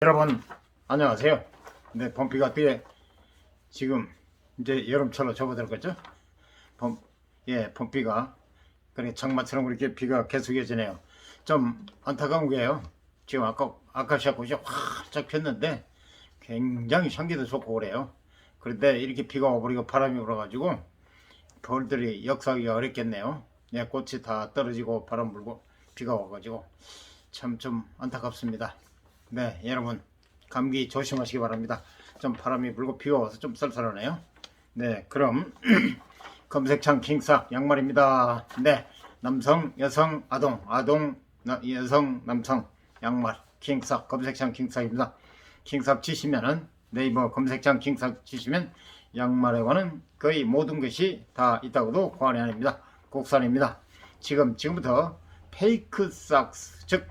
여러분 안녕하세요. 네, 봄비가 어떻게 지금 이제 여름철로 접어들었겠죠? 봄비가 그래 장마처럼 그렇게 비가 계속 이어지네요. 좀 안타까운 게요. 지금 아카시아 꽃이 활짝 폈는데 굉장히 향기도 좋고 그래요. 그런데 이렇게 비가 와버리고 바람이 불어가지고 벌들이 역사하기가 어렵겠네요. 네, 꽃이 다 떨어지고 바람 불고 비가 와가지고 참 좀 안타깝습니다. 네, 여러분 감기 조심하시기 바랍니다. 좀 바람이 불고 비가 와서 좀 쌀쌀하네요. 네, 그럼 검색창 킹삭 양말입니다. 네, 남성, 여성, 아동, 여성, 남성 양말 킹삭 검색창 킹삭입니다. 킹삭 치시면은 네이버 검색창 킹삭 치시면 양말에 관한 거의 모든 것이 다 있다고도 과언이 아닙니다. 국산입니다. 지금부터 페이크 삭스 즉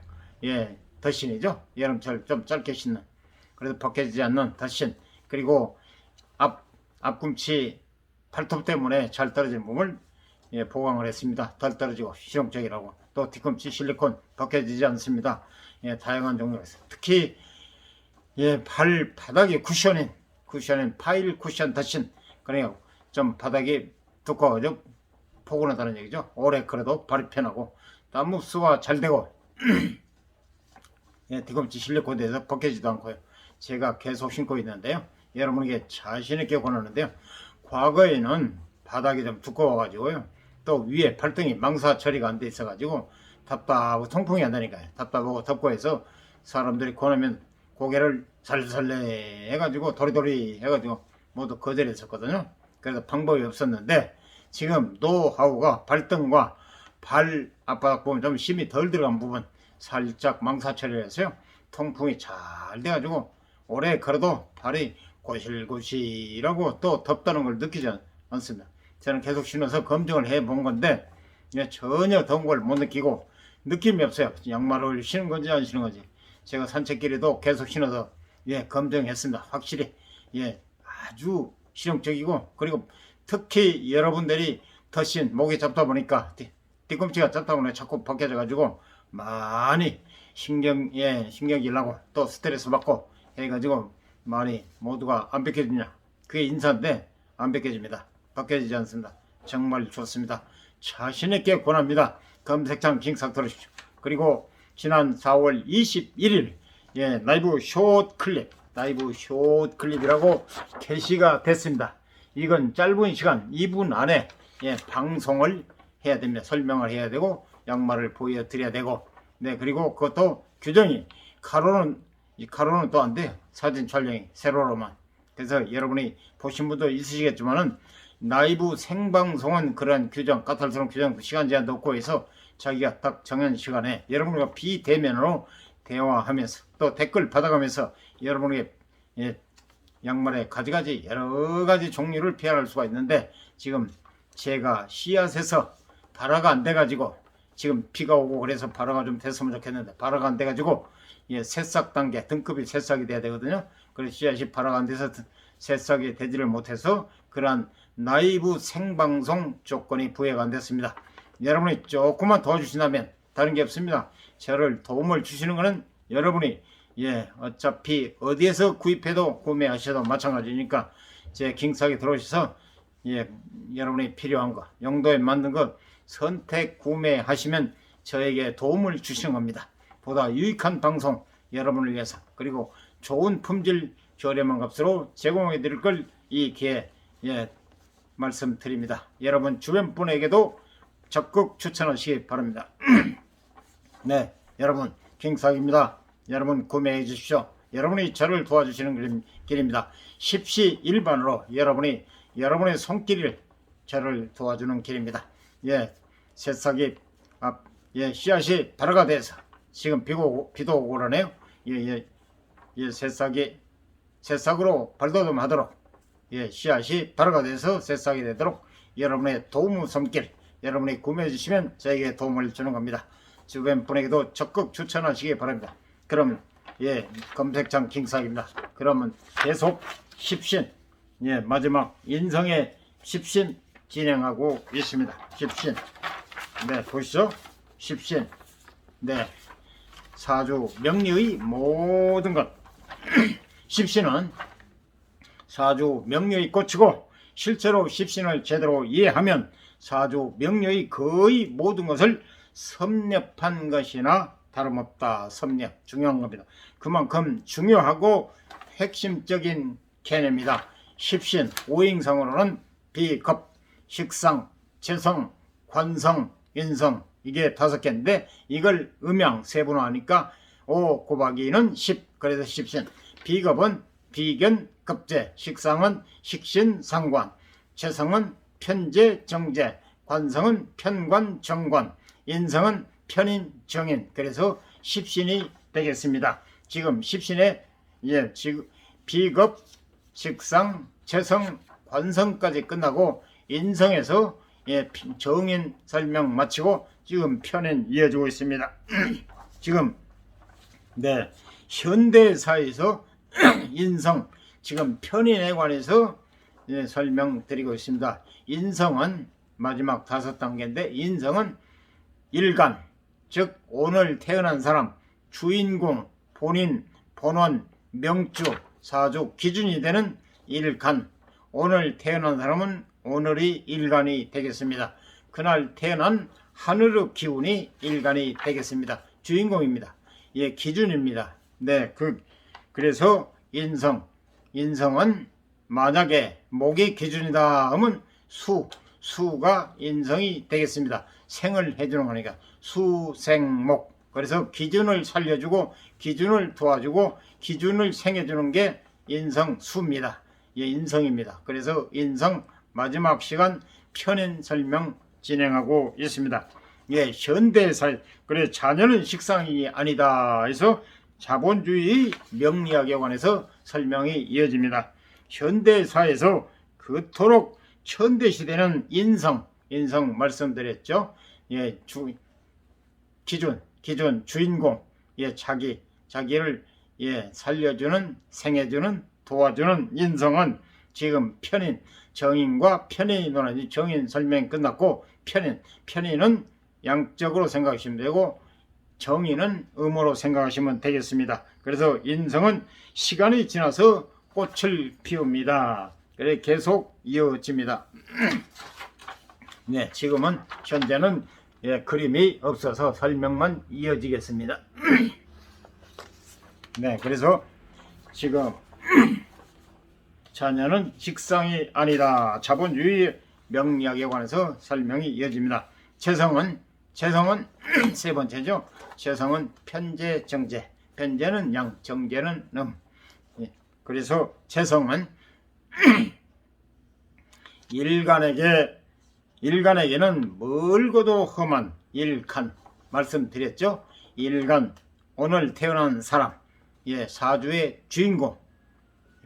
더신이죠. 여름철 좀 짧게 신는 그래도 벗겨지지 않는 더신, 그리고 앞꿈치 팔톱 때문에 잘 떨어지는 부분을 보강을 했습니다. 덜 떨어지고 실용적이라고. 또 뒤꿈치 실리콘 벗겨지지 않습니다. 다양한 종류가 있어요. 특히 발바닥이 쿠션인 파일 쿠션 더신, 그러니까 좀 바닥이 두꺼워져 포근하다는 얘기죠. 오래 걸어도 발이 편하고 땀 흡수가 잘 되고 뒤꿈치 실리콘에 대해서 벗겨지도 않고요. 제가 계속 신고 있는데요. 여러분에게 자신있게 권하는데요. 과거에는 바닥이 좀 두꺼워가지고요. 또 위에 팔등이 망사 처리가 안 돼 있어가지고 답답하고 통풍이 안 되니까요. 답답하고 덥고 해서 사람들이 권하면 고개를 살살래 해가지고 도리도리 해가지고 모두 거절했었거든요. 그래서 방법이 없었는데 지금 노하우가 발등과 발 앞바닥 부분 좀 힘이 덜 들어간 부분 살짝 망사 처리를 해서요. 통풍이 잘 돼가지고 오래 걸어도 발이 고실고실하고 또 덥다는 걸 느끼지 않습니다. 저는 계속 신어서 검증을 해본 건데 전혀 더운 걸 못 느끼고 느낌이 없어요. 양말을 신은 건지 안 신은 건지. 제가 산책길에도 계속 신어서 검증했습니다. 확실히 아주 실용적이고, 그리고 특히 여러분들이 더신 목이 잡다 보니까 뒤꿈치가 잡다 보니까 자꾸 벗겨져 가지고 많이 신경질 나고 또 스트레스 받고 해가지고 많이 모두가 안 벗겨지냐, 그게 인사인데 안 벗겨집니다. 벗겨지지 않습니다. 정말 좋습니다. 자신있게 권합니다. 검색창 킹삭 들으십시오. 그리고 지난 4월 21일 라이브 숏 클립이라고 게시가 됐습니다. 이건 짧은 시간 2분 안에 방송을 해야 됩니다. 설명을 해야 되고 양말을 보여드려야 되고, 그리고 그것도 규정이 가로는 또 안 돼요. 사진 촬영이 세로로만. 그래서 여러분이 보신 분도 있으시겠지만은 라이브 생방송은 그런 규정, 까탈스러운 규정, 시간 제한도 없고 해서 자기가 딱 정한 시간에 여러분과 비대면으로 대화하면서 또 댓글 받아가면서 여러분에게 양말의 가지가지 여러가지 종류를 표현할 수가 있는데, 지금 제가 씨앗에서 발화가 안 돼가지고 지금 비가 오고 그래서 발화가 좀 됐으면 좋겠는데 발화가 안 돼가지고 새싹 단계 등급이 새싹이 돼야 되거든요. 그래서 씨앗이 발화가 안 돼서 새싹이 되지를 못해서 그러한 라이브 생방송 조건이 부여가 안 됐습니다. 여러분이 조금만 도와주신다면 다른 게 없습니다. 저를 도움을 주시는 것은 여러분이 어차피 어디에서 구입해도 구매하셔도 마찬가지니까 제 킹삭에 들어오셔서 여러분이 필요한 거 용도에 맞는 거 선택 구매하시면 저에게 도움을 주시는 겁니다. 보다 유익한 방송 여러분을 위해서, 그리고 좋은 품질 저렴한 값으로 제공해 드릴 걸 이 기회에 말씀드립니다. 여러분 주변 분에게도 적극 추천하시기 바랍니다. 네, 여러분 킹삭입니다. 여러분 구매해 주십시오. 여러분이 저를 도와주시는 길입니다. 십시일반으로 여러분의 손길을 저를 도와주는 길입니다. 새싹이 씨앗이 발화가 돼서 지금 비도 오고 그러네요. 새싹으로 발돋움하도록 씨앗이 발화가 돼서 새싹이 되도록 여러분의 도움 손길 여러분이 구매해 주시면 저에게 도움을 주는 겁니다. 주변 분에게도 적극 추천하시기 바랍니다. 그럼 검색창 킹삭입니다. 그러면 계속 십신 마지막 인성의 십신 진행하고 있습니다. 십신 보시죠. 십신 사주 명리의 모든 것 십신은 사주 명료히 꽂히고 실제로 십신을 제대로 이해하면 사주 명료히 거의 모든 것을 섭렵한 것이나 다름없다. 섭렵 중요한 겁니다. 그만큼 중요하고 핵심적인 개념입니다. 십신 오행성으로는 비겁, 식상, 재성, 관성, 인성 이게 5개인데 이걸 음양 세분화하니까 5 곱하기 2는 10 그래서 십신. 비겁은 비견, 급제, 식상은 식신, 상관, 재성은 편재, 정재, 관성은 편관, 정관, 인성은 편인, 정인 그래서 십신이 되겠습니다. 지금 십신에 지금 비겁, 식상, 재성, 관성까지 끝나고 인성에서 정인 설명 마치고 지금 편인 이어지고 있습니다. 지금 현대사에서 인성 지금 편인에 관해서 설명드리고 있습니다. 인성은 마지막 5단계인데 인성은 일간 즉 오늘 태어난 사람 주인공 본인 본원 명주 사주 기준이 되는 일간 오늘 태어난 사람은 오늘이 일간이 되겠습니다. 그날 태어난 하늘의 기운이 일간이 되겠습니다. 주인공입니다. 기준입니다. 그래서 인성은 만약에 목이 기준이다 하면 수가 인성이 되겠습니다. 생을 해주는 거니까 수생목 그래서 기준을 살려주고 기준을 도와주고 기준을 생해주는 게 인성수입니다. 인성입니다. 그래서 인성 마지막 시간 편인 설명 진행하고 있습니다. 현대사회 그래 자녀는 식상이 아니다 해서 자본주의 명리학에 관해서 설명이 이어집니다. 현대사에서 그토록 현대시대는 인성 말씀드렸죠. 기준 주인공 자기를 살려주는 생해주는 도와주는 인성은 지금 편인 정인과 편인이 논하지 정인 설명이 끝났고 편인은 양적으로 생각하시면 되고 정인은 음으로 생각하시면 되겠습니다. 그래서 인성은 시간이 지나서 꽃을 피웁니다. 그래 계속 이어집니다. 지금은 현재는 그림이 없어서 설명만 이어지겠습니다. 그래서 지금 자녀는 식상이 아니다. 자본주의 명리학에 관해서 설명이 이어집니다. 재성은 세 번째죠. 재성은 편재, 정재. 편재는 양, 정재는 음. 그래서 재성은 일간에게는 멀고도 험한 일간 말씀드렸죠. 일간 오늘 태어난 사람 사주의 주인공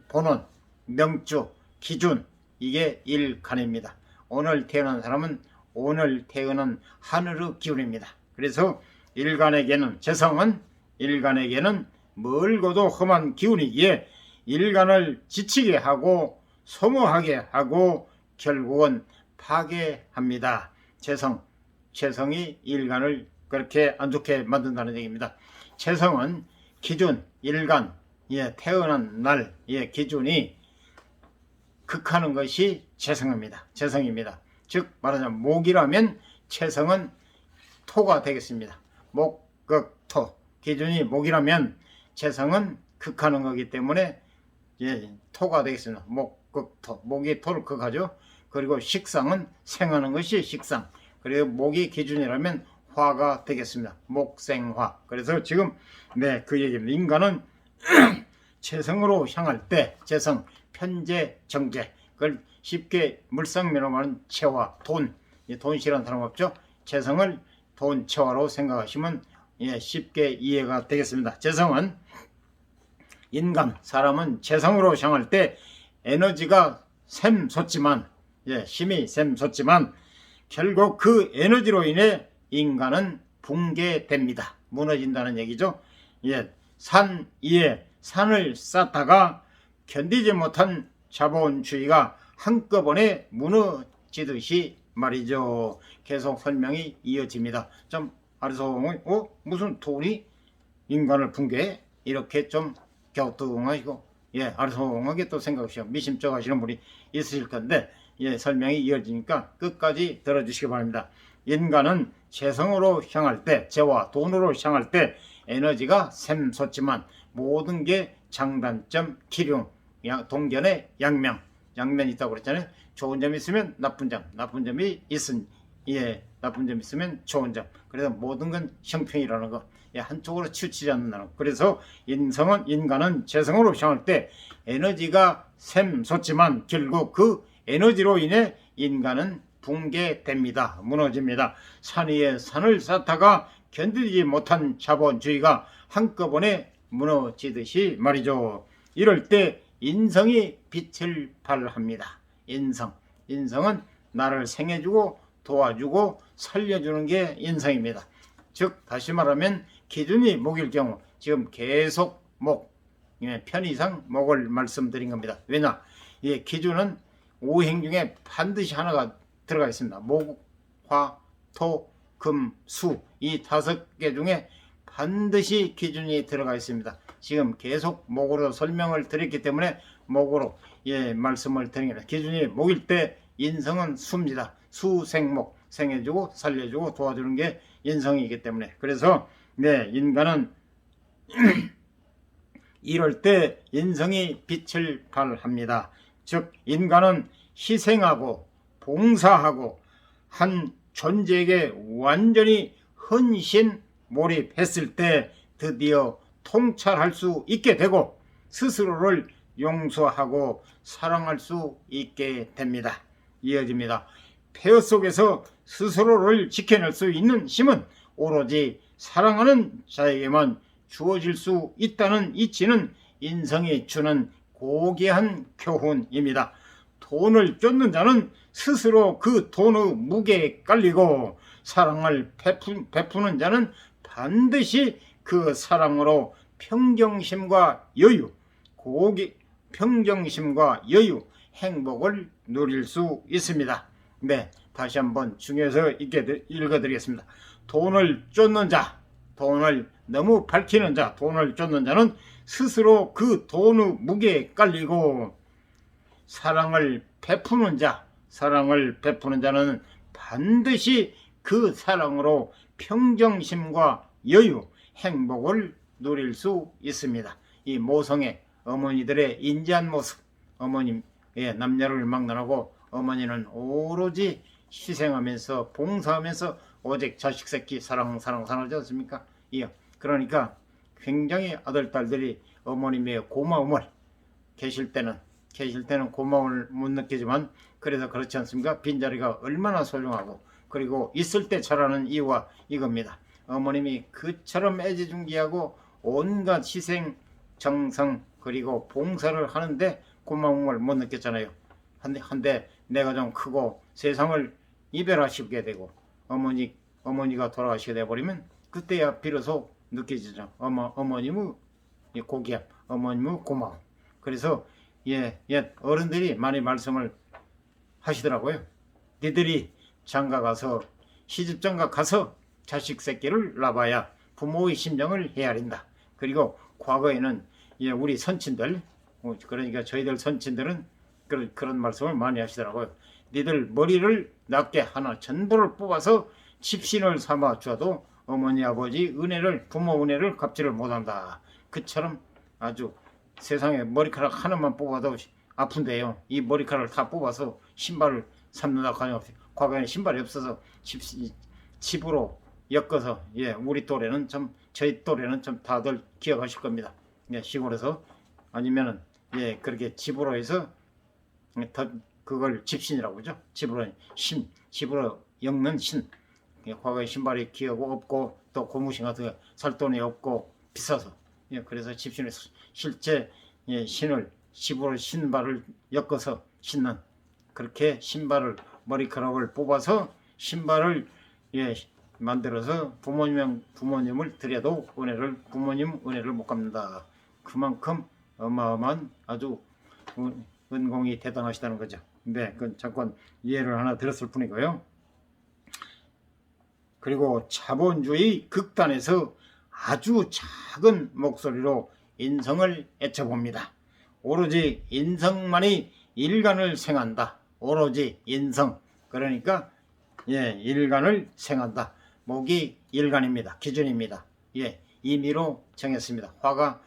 본원 명주 기준 이게 일간입니다. 오늘 태어난 사람은 오늘 태어난 하늘의 기운입니다. 그래서 일간에게는 재성은 일간에게는 멀고도 험한 기운이기에 일간을 지치게 하고 소모하게 하고 결국은 파괴합니다. 재성이 일간을 그렇게 안 좋게 만든다는 얘기입니다. 재성은 기준 일간 태어난 날 기준이 극하는 것이 재성입니다. 즉 말하자면 목이라면 재성은 토가 되겠습니다. 목극토 기준이 목이라면 재성은 극하는 거기 때문에 토가 되겠습니다. 목극토 목이 토를 극하죠. 그리고 식상은 생하는 것이 식상 그리고 목이 기준이라면 화가 되겠습니다. 목생화 그래서 지금 그 얘기입니다. 인간은 재성으로 향할 때 재성 편재 정재 그걸 쉽게 물상면으로 말하는 체화 돈 싫어하는 사람 없죠. 재성을 돈 체화로 생각하시면 쉽게 이해가 되겠습니다. 재성은 사람은 재성으로 향할 때 에너지가 샘솟지만 힘이 샘솟지만 결국 그 에너지로 인해 인간은 붕괴됩니다. 무너진다는 얘기죠. 산 위에 산을 쌓다가 견디지 못한 자본주의가 한꺼번에 무너지듯이 말이죠. 계속 설명이 이어집니다. 좀 알아서 무슨 돈이 인간을 붕괴해? 이렇게 좀 갸우뚱하시고 아리송하게 또 생각하시고 미심쩍 하시는 분이 있으실 건데 설명이 이어지니까 끝까지 들어주시기 바랍니다. 인간은 재성으로 향할 때, 재와 돈으로 향할 때 에너지가 샘솟지만 모든 게 장단점, 기륭, 동견의 양면, 양면이 있다고 그랬잖아요. 좋은 점이 있으면 나쁜 점, 나쁜 점이 나쁜 점이 있으면 좋은 점. 그래서 모든 건 형평이라는 거. 한쪽으로 치우치지 않는다는 거. 그래서 인간은 재성으로 향할 때 에너지가 샘솟지만 결국 그 에너지로 인해 인간은 붕괴됩니다. 무너집니다. 산 위에 산을 쌓다가 견디지 못한 자본주의가 한꺼번에 무너지듯이 말이죠. 이럴 때 인성이 빛을 발합니다. 인성은 나를 생해주고 도와주고 살려주는 게 인성입니다. 즉 다시 말하면 기준이 목일 경우 지금 계속 편의상 목을 말씀드린 겁니다. 왜냐? 기준은 오행 중에 반드시 하나가 들어가 있습니다. 목, 화, 토, 금, 수 이 5개 중에 반드시 기준이 들어가 있습니다. 지금 계속 목으로 설명을 드렸기 때문에 목으로 말씀을 드린 겁니다. 기준이 목일 때 인성은 수입니다. 수생목, 생해주고 살려주고 도와주는 게 인성이기 때문에 그래서 인간은 이럴 때 인성이 빛을 발합니다. 즉 인간은 희생하고 봉사하고 한 존재에게 완전히 헌신 몰입했을 때 드디어 통찰할 수 있게 되고 스스로를 용서하고 사랑할 수 있게 됩니다. 이어집니다. 폐허 속에서 스스로를 지켜낼 수 있는 힘은 오로지 사랑하는 자에게만 주어질 수 있다는 이치는 인성이 주는 고귀한 교훈입니다. 돈을 쫓는 자는 스스로 그 돈의 무게에 깔리고 사랑을 베푸는 자는 반드시 그 사랑으로 평정심과 여유, 평정심과 여유, 행복을 누릴 수 있습니다. 다시 한번 중요해서 읽어드리겠습니다. 돈을 쫓는 자, 돈을 너무 밝히는 자, 돈을 쫓는 자는 스스로 그 돈의 무게에 깔리고 사랑을 베푸는 자는 반드시 그 사랑으로 평정심과 여유, 행복을 누릴 수 있습니다. 이 모성의 어머니들의 인자한 모습, 어머님 남녀를 막론하고 어머니는 오로지 희생하면서 봉사하면서 오직 자식 새끼 사랑하지 않습니까? 그러니까 굉장히 아들 딸들이 어머님의 고마움을 계실 때는 고마움을 못 느끼지만 그래서 그렇지 않습니까? 빈자리가 얼마나 소중하고 그리고 있을 때 잘하는 이유가 이겁니다. 어머님이 그처럼 애지중지하고 온갖 희생, 정성 그리고 봉사를 하는데 고마움을 못 느꼈잖아요. 한데 내가 좀 크고 세상을 이별하시게 되고 어머니가 돌아가시게 돼버리면 그때야 비로소 느껴지죠. 어머님의 고귀함, 어머님의 고마움. 그래서 어른들이 많이 말씀을 하시더라고요. 니들이 장가가서 시집장가 가서 자식 새끼를 낳아야 부모의 심정을 헤아린다. 그리고 과거에는 우리 선친들 그러니까 저희들 선친들은 그런 말씀을 많이 하시더라고요. 니들 머리를 낮게 하나 전부를 뽑아서 집신을 삼아 주어도 어머니 아버지 은혜를 부모 은혜를 갚지를 못한다. 그처럼 아주 세상에 머리카락 하나만 뽑아도 아픈데요. 이 머리카락을 다 뽑아서 신발을 삼는다 가정없이 과거에는 신발이 없어서 집으로 엮어서 우리 또래는 저희 또래는 다들 기억하실 겁니다. 시골에서 아니면은 그렇게 집으로 해서 그걸 집신이라고 그러죠. 집으로 엮는 신. 과거에 신발이 귀하고 없고 또 고무신 같은 거 살 돈이 없고 비싸서 그래서 집신을 실제 신을 집으로 신발을 엮어서 신는 그렇게 신발을 머리카락을 뽑아서 신발을 만들어서 부모님을 드려도 부모님 은혜를 못 갚는다. 그만큼 어마어마한 아주 은공이 대단하시다는 거죠. 그건 잠깐 이해를 하나 드렸을 뿐이고요. 그리고 자본주의 극단에서 아주 작은 목소리로 인성을 애쳐봅니다. 오로지 인성만이 일간을 생한다. 오로지 인성. 그러니까 일간을 생한다. 목이 일간입니다. 기준입니다. 임의로 정했습니다. 화가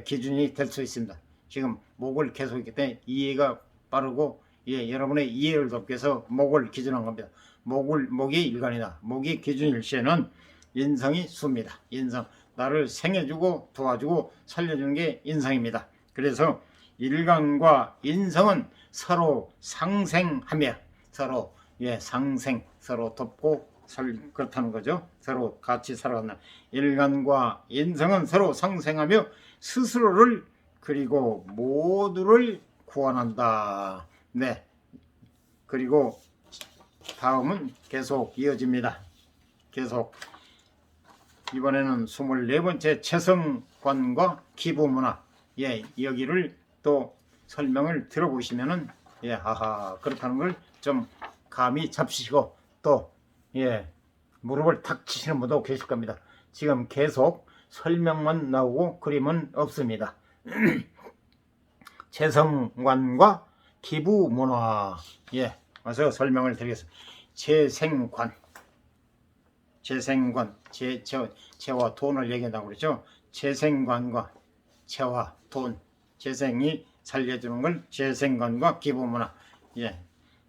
기준이 될 수 있습니다. 지금 목을 계속 있기 때문에 이해가 빠르고 여러분의 이해를 돕기 위해서 목을 기준한 겁니다. 목이 일간이다. 목이 기준일 시에는 인성이 수입니다. 인성. 나를 생해주고 도와주고 살려주는 게 인성입니다. 그래서 일간과 인성은 서로 상생하며 서로 상생, 서로 돕고 그렇다는 거죠. 서로 같이 살아간다. 일간과 인성은 서로 상생하며 스스로를 그리고 모두를 구원한다. 그리고 다음은 계속 이어집니다. 계속 이번에는 24번째 체성관과 기부문화. 여기를 또 설명을 들어보시면은 아하 그렇다는 걸 좀 감이 잡히시고 또 무릎을 탁 치시는 분도 계실 겁니다. 지금 계속 설명만 나오고 그림은 없습니다. 체성관과 기부문화. 와서 설명을 드리겠습니다. 체생관. 재와 돈을 얘기한다고 그러죠. 재생관과 재와 돈, 재생이 살려주는 걸 재생관과 기부문화.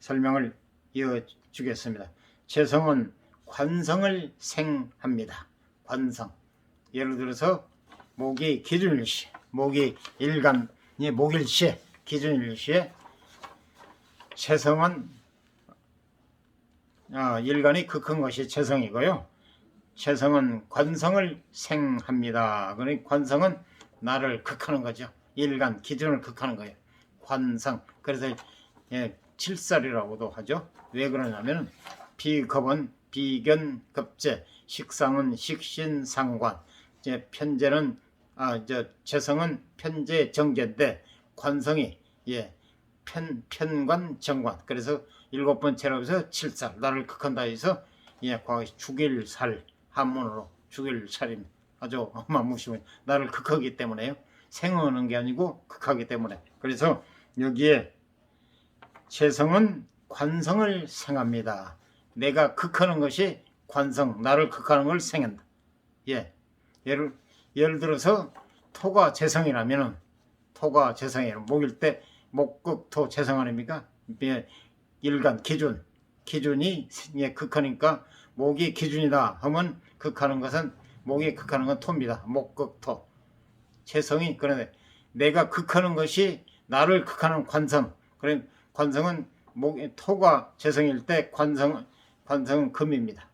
설명을 이어주겠습니다. 재성은 관성을 생합니다. 관성. 예를 들어서 목이 기준일시, 목이 일간, 목일시, 기준일시에 재성은 일간이 극한 것이 재성이고요. 재성은 관성을 생합니다. 그러니 관성은 나를 극하는 거죠. 일간, 기준을 극하는 거예요. 관성. 그래서 칠살이라고도 하죠. 왜 그러냐면 비겁은 비견급제, 식상은 식신상관, 편제는 재성은 편제 정제인데 관성이 편관 정관. 그래서 7번째로 해서 칠살, 나를 극한다 해서 죽일 살, 한문으로 죽일 살입니다. 아주 어마무시한 나를 극하기 때문에요. 생하는 게 아니고 극하기 때문에. 그래서 여기에 재성은 관성을 생합니다. 내가 극하는 것이 관성, 나를 극하는 걸 생한다. 예를 들어서 토가 재성이라면은 목일 때 목극토 재성 아닙니까? 일간 기준이 극하니까 목이 기준이다 하면 극하는 것은 목이 극하는 건 토입니다. 목극토 재성이. 그런데 내가 극하는 것이 나를 극하는 관성. 그래 관성은 토가 재성일 때 관성은 금입니다.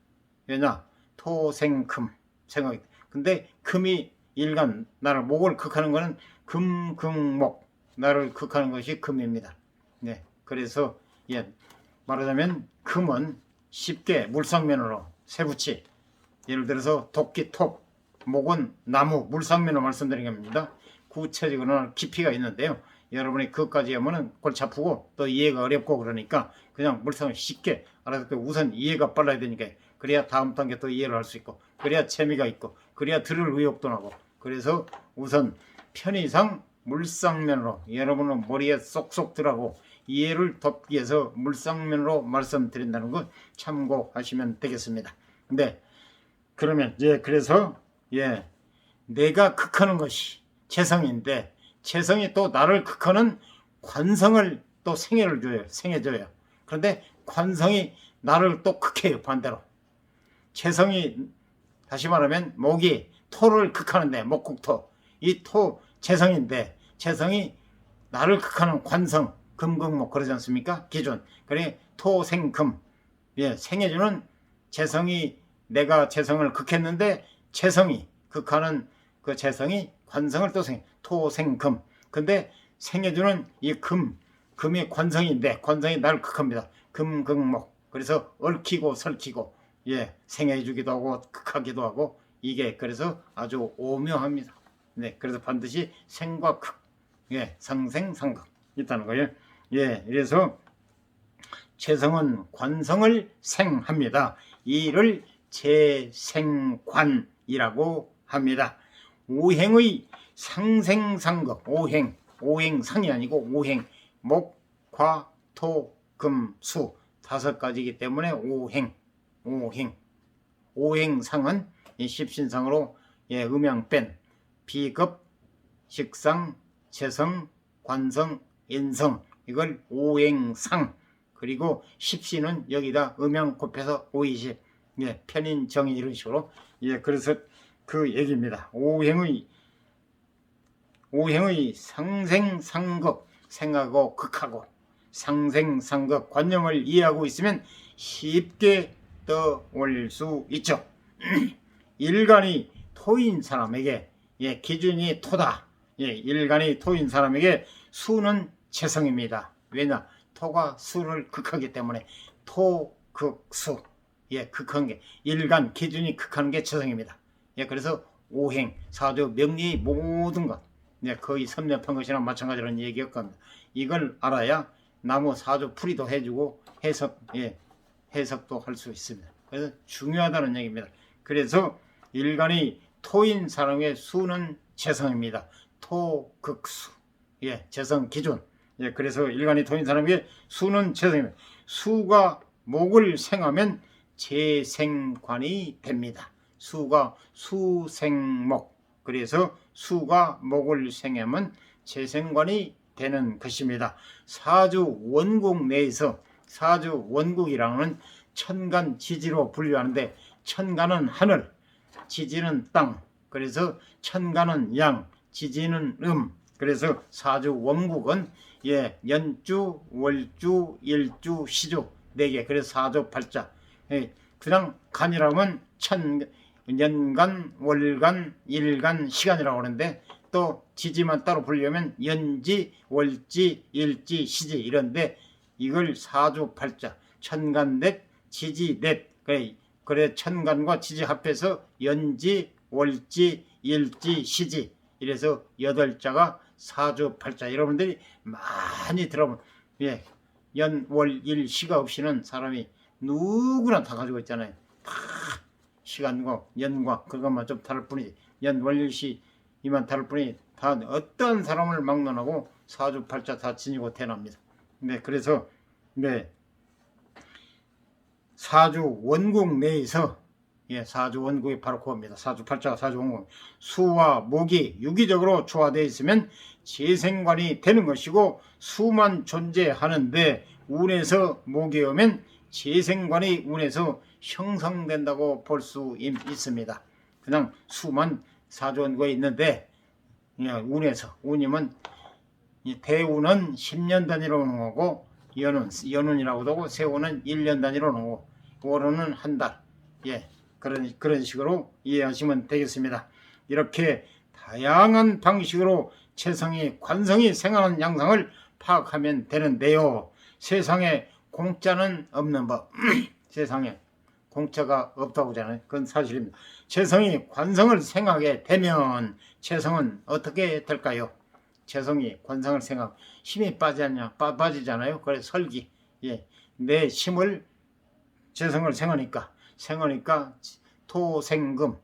왜냐? 토생금 생각이. 근데 금이 일간 나를 목을 극하는 것은 금극목, 나를 극하는 것이 금입니다. 그래서 말하자면 금은 쉽게 물상면으로 세부치. 예를 들어서 도끼 톱, 목은 나무, 물상면으로 말씀드린 겁니다. 구체적으로는 깊이가 있는데요. 여러분이 그것까지 하면은 골치 아프고 또 이해가 어렵고 그러니까 그냥 물상을 쉽게 알아서 우선 이해가 빨라야 되니까 그래야 다음 단계 또 이해를 할 수 있고 그래야 재미가 있고 그래야 들을 의욕도 나고. 그래서 우선 편의상 물상면으로 여러분은 머리에 쏙쏙 들어가고 이해를 돕기 위해서 물상면으로 말씀드린다는 거 참고하시면 되겠습니다. 근데 그러면 그래서 내가 극하는 것이 재성인데 재성이 또 나를 극하는 관성을 또 생해줘요. 그런데 관성이 나를 또 극해요. 반대로 재성이 다시 말하면 목이 토를 극하는데 목극토, 이 토 재성인데 재성이 나를 극하는 관성, 금극목 그러지 않습니까? 기준. 그래 토생금 생해주는 재성이 금이 재성을 극했는데 재성이 극하는 그 재성이 관성을 또 토생금. 근데 생해주는 이 금이 관성인데 관성이 나를 극합니다. 금극목. 그래서 얽히고 설키고 생해주기도 하고 극하기도 하고 이게 그래서 아주 오묘합니다. 그래서 반드시 생과 극, 상생상극 있다는 거예요. 그래서 재성은 관성을 생합니다. 이를 재생관이라고 합니다. 오행의 상생상극 오행상이 아니고 오행 목화토금수 5가지이기 때문에 오행상은 십신상으로 음양 뺀 비급, 식상, 재성, 관성, 인성 이걸 오행상 그리고 십신은 여기다 음양 곱해서 520 편인 정인 이런 식으로 그래서 그 얘기입니다. 오행의 상생상극 생하고 극하고 상생상극 관념을 이해하고 있으면 쉽게 떠올 수 있죠. 일간이 토인 사람에게 기준이 토다. 일간이 토인 사람에게 수는 재성입니다. 왜냐? 토가 수를 극하기 때문에 토극수 극한 게 일간 기준이 극하는 게 재성입니다. 그래서 오행 사조 명리 모든 것 거의 섭렵한 것이랑 마찬가지라는 얘기였거든요. 이걸 알아야 나무 사조 풀이도 해주고 해석도 할 수 있습니다. 그래서 중요하다는 얘기입니다. 그래서 일간이 토인 사람의 수는 재성입니다. 토극수 재성 기준 그래서 일간이 토인 사람에게 수는 재성입니다. 수가 목을 생하면 재생관이 됩니다. 수가 수생목 그래서 수가 목을 생하면 재생관이 되는 것입니다. 사주 원국 내에서 사주 원국이라는 천간 지지로 분류하는데 천간은 하늘 지지는 땅 그래서 천간은 양 지지는 그래서 사주 원국은 연주 월주 일주 시주 4개 그래서 사주 팔자 그냥 간이라면 년간 월간 일간 시간이라고 하는데 또 지지만 따로 분류하면 연지 월지 일지 시지 이런데 이걸 사주 팔자 천간 넷 지지 넷 그래 천간과 지지 합해서 연지 월지 일지 시지 이래서 8자가 사주 팔자 여러분들이 많이 들어보면 연 월 일 시가 없이는 사람이 누구나 다 가지고 있잖아요. 다 시간과 연과 그것만 좀 다를 뿐이지 연 월 일 시 이만 다를 뿐이 다 어떤 사람을 막론하고 사주 팔자 다 지니고 태어납니다. 그래서 사주 원국 내에서 사주 원국이 바로 그겁니다. 사주 팔자가 사주 원국 수와 목이 유기적으로 조화되어 있으면 재생관이 되는 것이고 수만 존재하는데 운에서 목이 오면 재생관이 운에서 형성된다고 볼 수 있습니다. 그냥 수만 사주 원국에 있는데 운이면 대운은 10년 단위로 오는 거고 연운이라고도 하고 세운은 1년 단위로 오는 거고 월운은 한 달 그런 식으로 이해하시면 되겠습니다. 이렇게 다양한 방식으로 재성이 관성이 생하는 양상을 파악하면 되는데요. 세상에 공짜는 없는 법 세상에 공짜가 없다고 하잖아요. 그건 사실입니다. 재성이 관성을 생하게 되면 재성은 어떻게 될까요? 재성이 관성을 생각 힘이 빠지잖아요. 그래서 설기 내 힘을 재성을 생하니까 토생금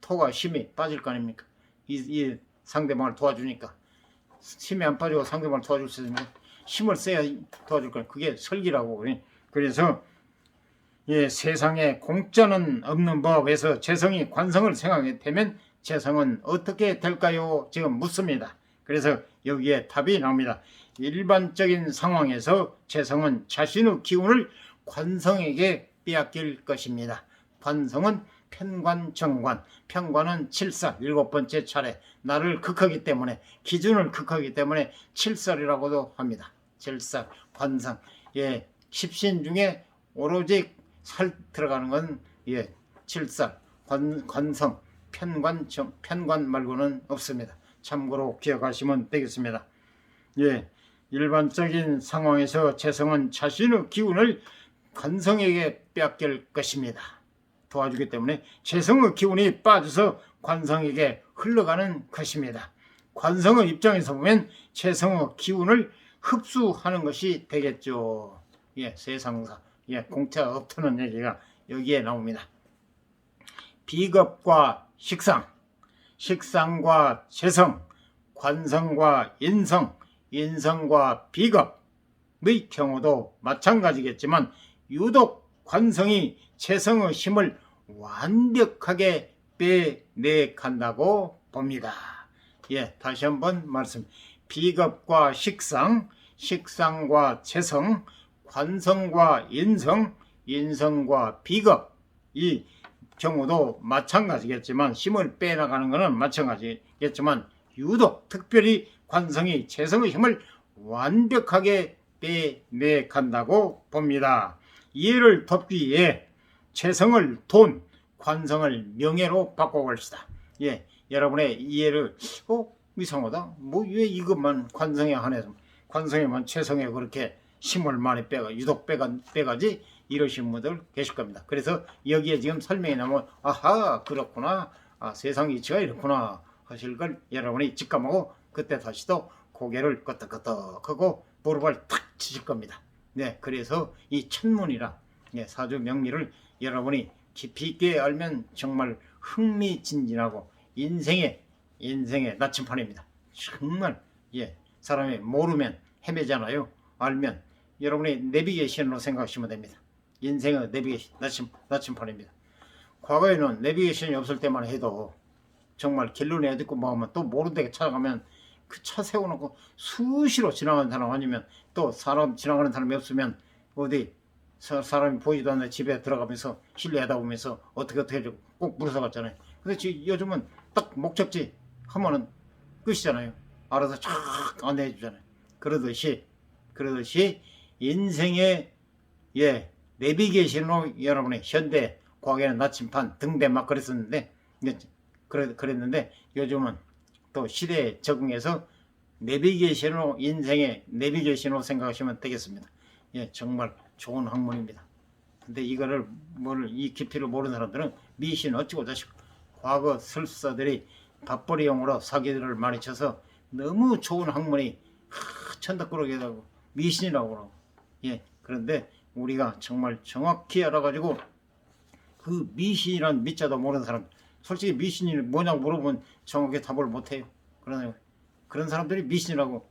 토가 힘이 빠질 거 아닙니까? 이 상대방을 도와주니까 힘이 안 빠지고 상대방을 도와줄 수 있으면 힘을 써야 도와줄 거예요. 그게 설기라고. 그래서 세상에 공짜는 없는 법에서 재성이 관성을 생각하게 되면 재성은 어떻게 될까요? 지금 묻습니다. 그래서 여기에 답이 나옵니다. 일반적인 상황에서 재성은 자신의 기운을 관성에게 빼앗길 것입니다. 관성은 편관, 정관, 편관은 7살, 7번째 차례 나를 극하기 때문에 기준을 극하기 때문에 7살이라고도 합니다. 7살, 관상 십신 중에 오로지 살 들어가는 건 7살, 관성, 편관 말고는 없습니다. 참고로 기억하시면 되겠습니다. 일반적인 상황에서 재성은 자신의 기운을 관성에게 빼앗길 것입니다. 도와주기 때문에 재성의 기운이 빠져서 관성에게 흘러가는 것입니다. 관성의 입장에서 보면 재성의 기운을 흡수하는 것이 되겠죠. 세상사 공짜 없다는 얘기가 여기에 나옵니다. 비겁과 식상, 식상과 재성, 관성과 인성, 인성과 비겁의 경우도 마찬가지겠지만 유독 관성이 채성의 힘을 완벽하게 빼내간다고 봅니다. 예, 다시 한번 말씀. 비겁과 식상, 식상과 채성, 관성과 인성, 인성과 비겁, 이 경우도 마찬가지겠지만 힘을 빼나가는 것은 마찬가지겠지만 유독 특별히 관성이 채성의 힘을 완벽하게 빼내간다고 봅니다. 이해를 돕기 위해 채성을 돈, 관성을 명예로 바꿔봅시다. 예, 여러분의 이해를 이상하다. 뭐 왜 이것만 관성에 한해서 관성에만 채성에 그렇게 힘을 많이 유독 빼가지 이러신 분들 계실 겁니다. 그래서 여기에 지금 설명이 나오면 아하 그렇구나, 세상 이치가 이렇구나 하실 걸 여러분이 직감하고 그때 다시 또 고개를 끄덕끄덕하고 무릎을 탁 치실 겁니다. 네, 그래서 이 천문이라 사주 명리를 여러분이 깊이 있게 알면 정말 흥미진진하고 인생의 나침판입니다. 정말 사람이 모르면 헤매잖아요. 알면 여러분이 내비게이션으로 생각하시면 됩니다. 인생의 내비게이션 나침판입니다. 과거에는 내비게이션이 없을 때만 해도 정말 길로 내딛고 뭐하면 또 모르는 데 찾아가면 그 차 세워놓고 수시로 지나가는 사람 아니면 또 사람 지나가는 사람이 없으면 어디 사람이 보이지도 않는 집에 들어가면서 실내하다 보면서 어떻게 해주고 꼭 물어서 갔잖아요. 근데 요즘은 딱 목적지 하면은 끝이잖아요. 알아서 쫙 안내해 주잖아요. 그러듯이 인생의 내비게이션으로 여러분의 현대 과거에는 나침판 등대 막 그랬었는데 그랬는데 요즘은 또 시대에 적응해서 내비게이션으로 인생의 내비게이션으로 생각하시면 되겠습니다. 정말 좋은 학문입니다. 근데 이거를 이 깊이를 모르는 사람들은 미신 어찌고 저찌고 과거 설사들이 밥벌이용으로 사기들을 많이 쳐서 너무 좋은 학문이 천덕꾸러기 하고 미신이라고 그러고 그런데 우리가 정말 정확히 알아가지고 그 미신이란 미자도 모르는 사람 솔직히 미신이 뭐냐고 물어보면 정확히 답을 못해요. 그런 사람들이 미신이라고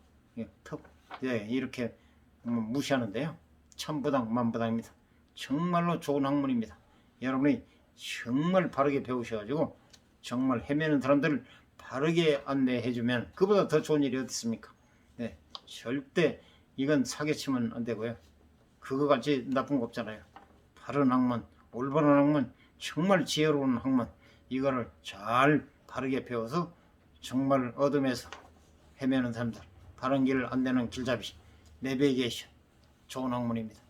이렇게 무시하는데요. 천부당 만부당입니다. 정말로 좋은 학문입니다. 여러분이 정말 바르게 배우셔가지고 정말 헤매는 사람들을 바르게 안내해주면 그보다 더 좋은 일이 어디 있습니까? 절대 이건 사기치면 안 되고요. 그거같이 나쁜 거 없잖아요. 바른 학문, 올바른 학문, 정말 지혜로운 학문, 이거를 잘 바르게 배워서 정말 어둠에서 헤매는 사람들 바른 길을 안내는 길잡이 내비게이션 좋은 학문입니다.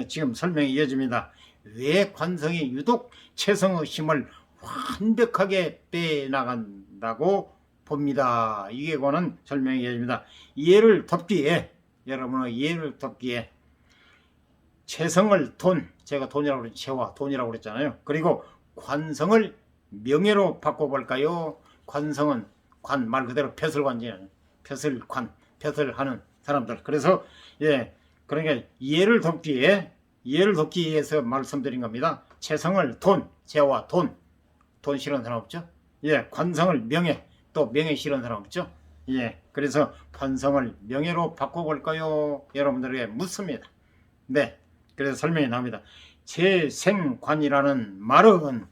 지금 설명이 이어집니다. 왜 관성이 유독 채성의 힘을 완벽하게 빼나간다고 봅니다. 이에 관한 설명이 이어집니다. 이해를 돕기에 여러분의 이해를 돕기에 채성을 제가 돈이라고 그랬죠. 채와 돈이라고 그랬잖아요. 그리고 관성을 명예로 바꿔볼까요? 관성은 관 말 그대로 벼슬관이에요. 벼슬하는 사람들. 그래서 그러니까 이해를 돕기 위해서 말씀드린 겁니다. 채성을 채와 돈 싫어하는 사람 없죠? 관성을 명예, 또 명예 싫어하는 사람 없죠? 그래서 관성을 명예로 바꿔볼까요? 여러분들에게 묻습니다. 그래서 설명이 나옵니다. 재생관이라는 말은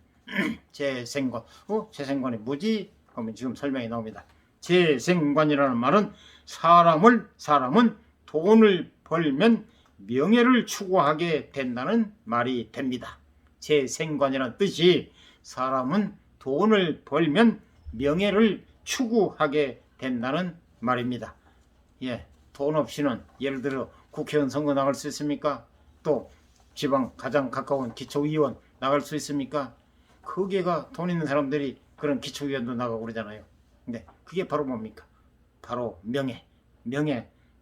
재생관, 재생관이 뭐지? 하면 지금 설명이 나옵니다. 재생관이라는 말은 사람은 돈을 벌면 명예를 추구하게 된다는 말이 됩니다. 재생관이라는 뜻이 사람은 돈을 벌면 명예를 추구하게 된다는 말입니다. 돈 없이는 예를 들어 국회의원 선거 나갈 수 있습니까? 또 지방 가장 가까운 기초의원 나갈 수 있습니까? 거기가 돈 있는 사람들이 그런 기초의원도 나가고 그러잖아요. 근데 그게 바로 뭡니까? 바로 명예.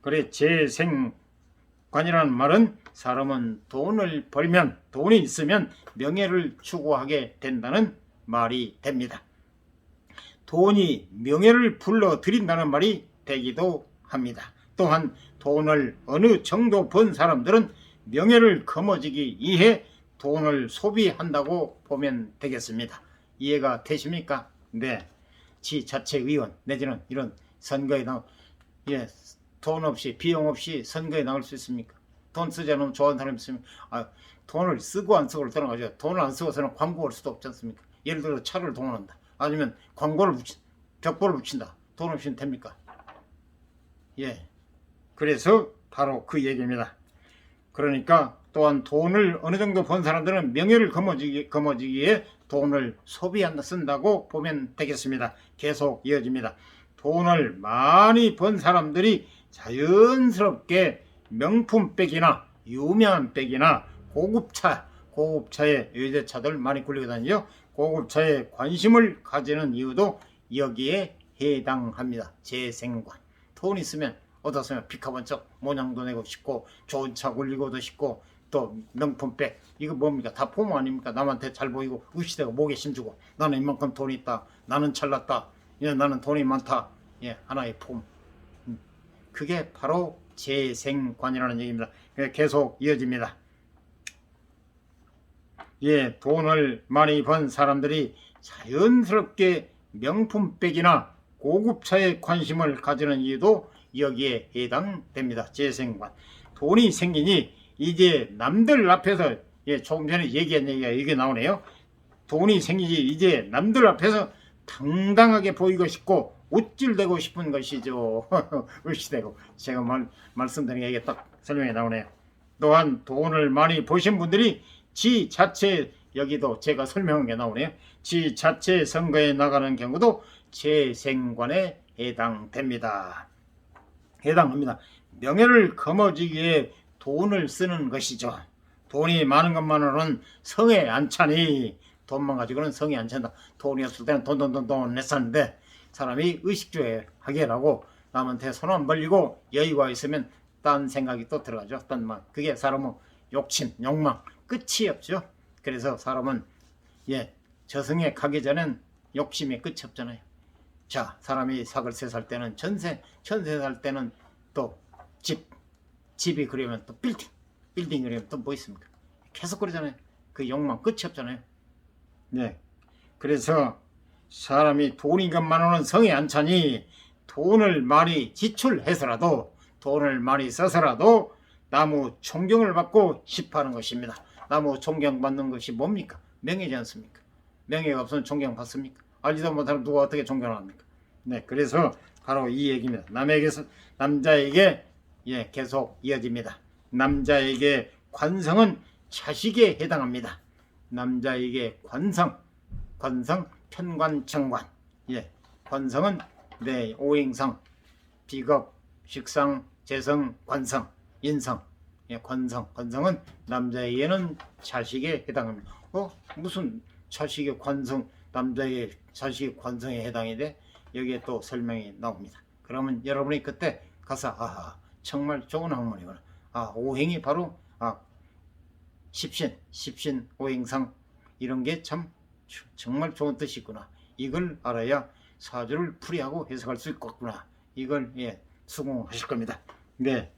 그래 재생관이라는 말은 사람은 돈을 벌면 돈이 있으면 명예를 추구하게 된다는 말이 됩니다. 돈이 명예를 불러들인다는 말이 되기도 합니다. 또한 돈을 어느 정도 번 사람들은 명예를 거머쥐기 위해 돈을 소비한다고 보면 되겠습니다. 이해가 되십니까? 지 자체 의원 내지는 이런 선거에 예, 돈 없이 비용 없이 선거에 나올 수 있습니까? 돈 쓰지 않으면 좋아하는 사람이 있으면 돈을 쓰고 안 쓰고를 떠나가지고 돈을 안 쓰고서는 광고할 수도 없지 않습니까? 예를 들어 차를 동원한다. 아니면 벽보를 붙인다. 돈 없이는 됩니까? 예. 그래서 바로 그 얘기입니다. 그러니까 또한 돈을 어느 정도 번 사람들은 명예를 거머쥐기에 돈을 소비한다 쓴다고 보면 되겠습니다. 계속 이어집니다. 돈을 많이 번 사람들이 자연스럽게 명품백이나 유명한 백이나 고급차에 외제차들 많이 굴리고 다니죠. 고급차에 관심을 가지는 이유도 여기에 해당합니다. 재생관. 돈 있으면 얻었으면 피카번쩍 모양도 내고 싶고 좋은 차 굴리고도 싶고 또 명품백 이거 뭡니까? 다 포모 아닙니까? 남한테 잘 보이고 우시대고 목에 힘주고 나는 이만큼 돈이 있다. 나는 잘났다. 예, 나는 돈이 많다. 예, 하나의 폼. 그게 바로 재생관이라는 얘기입니다. 계속 이어집니다. 예, 돈을 많이 번 사람들이 자연스럽게 명품백이나 고급차에 관심을 가지는 이유도 여기에 해당됩니다. 재생관. 돈이 생기니 이제 남들 앞에서 조금 전에 얘기한 얘기가 여기 나오네요. 돈이 생기지 이제 남들 앞에서 당당하게 보이고 싶고 우쭐대고 싶은 것이죠. 으시대고 제가 말씀드린 게 이게 딱 설명이 나오네요. 또한 돈을 많이 보신 분들이 지 자체 여기도 제가 설명한 게 나오네요. 지 자체 선거에 나가는 경우도 재생관에 해당합니다. 명예를 거머쥐기에 돈을 쓰는 것이죠. 돈이 많은 것만으로는 성에 안 차니 돈만 가지고는 성에 안 찬다. 돈이 없을 때는 돈 냈었는데 사람이 의식주에 하게라고 남한테 손 안 벌리고 여유가 있으면 딴 생각이 또 들어가죠. 그게 사람은 욕심, 욕망 끝이 없죠. 그래서 사람은 저승에 가기 전엔 욕심이 끝이 없잖아요. 자, 사람이 사글세 살 때는 전세 살 때는 또 집이 그러면 또 빌딩 그러면 또 뭐 있습니까? 계속 그러잖아요. 그 욕망 끝이 없잖아요. 네. 그래서 사람이 돈인 것만으로는 성에 안 차니 돈을 많이 지출해서라도 돈을 많이 써서라도 나무 존경을 받고 싶어하는 것입니다. 나무 존경받는 것이 뭡니까? 명예지 않습니까? 명예가 없으면 존경받습니까? 알지도 못하는 누가 어떻게 존경을 합니까? 네, 그래서 바로 이 얘기입니다. 남자에게 계속 이어집니다. 남자에게 관성은 자식에 해당합니다. 남자에게 관성 편관청관. 관성은 오행성, 비겁, 식상, 재성, 관성, 인성. 관성은 남자에게는 자식에 해당합니다. 무슨 자식의 관성, 남자의 자식의 관성에 해당이 돼? 여기에 또 설명이 나옵니다. 그러면 여러분이 그때 가서 정말 좋은 학문이구나. 오행이 바로 십신, 오행상 이런 게 참 정말 좋은 뜻이구나. 이걸 알아야 사주를 풀이하고 해석할 수 있겠구나. 이걸 수긍하실 겁니다. 네,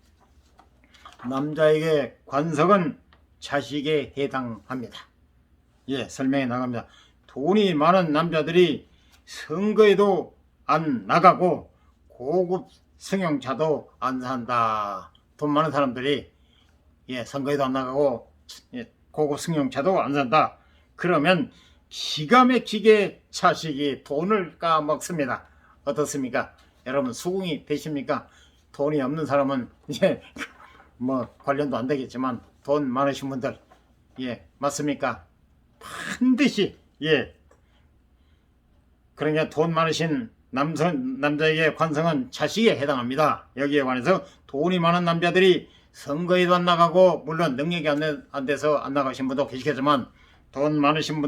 남자에게 관성은 자식에 해당합니다. 설명이 나갑니다. 돈이 많은 남자들이 선거에도 안 나가고 고급 승용차도 안 산다. 돈 많은 사람들이 선거에도 안 나가고 고급 승용차도 안 산다. 그러면 기가 막히게 자식이 돈을 까먹습니다. 어떻습니까? 여러분 수긍이 되십니까? 돈이 없는 사람은 관련도 안 되겠지만 돈 많으신 분들 맞습니까? 반드시 그러니까 돈 많으신 남자에게 관성은 자식에 해당합니다. 여기에 관해서 돈이 많은 남자들이 선거에도 안 나가고 물론 능력이 안 돼서 안 나가신 분도 계시겠지만 돈 많으신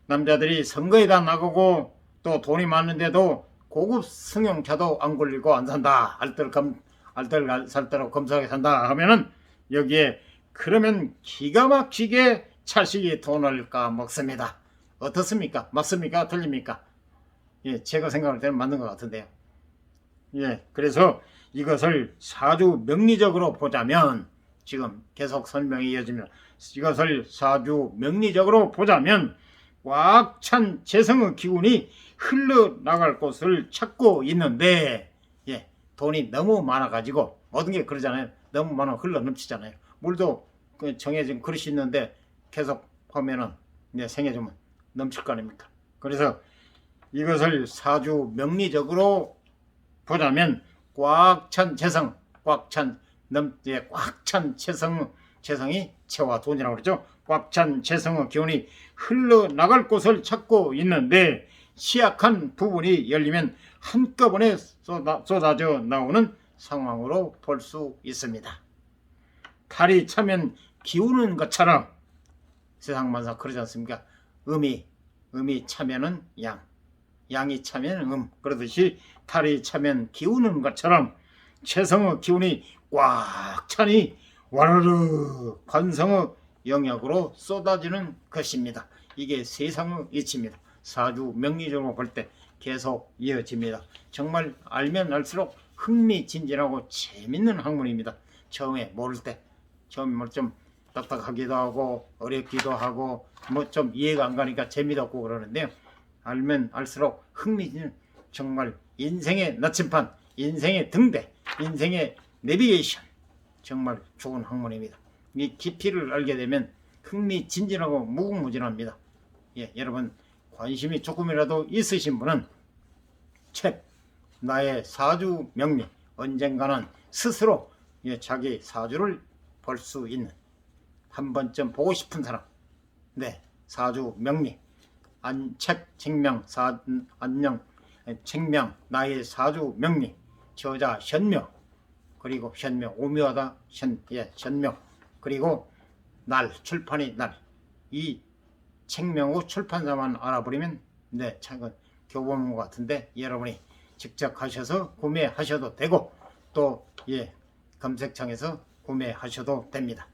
남자들이 선거에도 안 나가고 또 돈이 많은데도 고급 승용차도 안 굴리고 안 산다. 알뜰살뜰하고 검소하게 산다 하면은 여기에 그러면 기가 막히게 자식이 돈을 까먹습니다. 어떻습니까? 맞습니까? 틀립니까? 제가 생각할 때는 맞는 것 같은데요. 그래서 이것을 사주 명리적으로 보자면 지금 계속 설명이 이어지면 이것을 사주 명리적으로 보자면 꽉 찬 재성의 기운이 흘러나갈 곳을 찾고 있는데, 예, 돈이 너무 많아가지고 모든 게 그러잖아요. 너무 많아 흘러 넘치잖아요. 물도 그 정해진 그릇이 있는데 계속 하면은 이제 생겨주면 넘칠 거 아닙니까? 그래서 이것을 사주 명리적으로 보자면 꽉 찬 재성, 꽉 찬 재성이 채와 돈이라고 그러죠. 꽉 찬 재성의 기운이 흘러나갈 곳을 찾고 있는데 취약한 부분이 열리면 한꺼번에 쏟아져 나오는 상황으로 볼 수 있습니다. 달이 차면 기우는 것처럼 세상 만사 그러지 않습니까? 음이 차면은 양이 차면 그러듯이 달이 차면 기우는 것처럼 재성의 기운이 꽉 차니 와르르 관성의 영역으로 쏟아지는 것입니다. 이게 세상의 이치입니다. 사주 명리적으로 볼 때 계속 이어집니다. 정말 알면 알수록 흥미진진하고 재밌는 학문입니다. 처음에 모를 때 처음에 좀 딱딱하기도 하고 어렵기도 하고 뭐 좀 이해가 안 가니까 재미도 없고 그러는데요. 알면 알수록 흥미진진, 정말 인생의 나침판, 인생의 등대, 인생의 내비게이션, 정말 좋은 학문입니다. 이 깊이를 알게 되면 흥미진진하고 무궁무진합니다. 예, 여러분 관심이 조금이라도 있으신 분은 책 나의 사주 명리, 언젠가는 스스로 자기 사주를 볼 수 있는, 한 번쯤 보고 싶은 사람, 네, 사주 명리, 책명 나의 사주 명리, 저자 현묘, 그리고 현묘 오묘하다 현묘, 그리고 날, 출판이 날, 이 책명하고 출판사만 알아버리면 네, 책은 교보문 같은데 여러분이 직접 가셔서 구매하셔도 되고 또 검색창에서 구매하셔도 됩니다.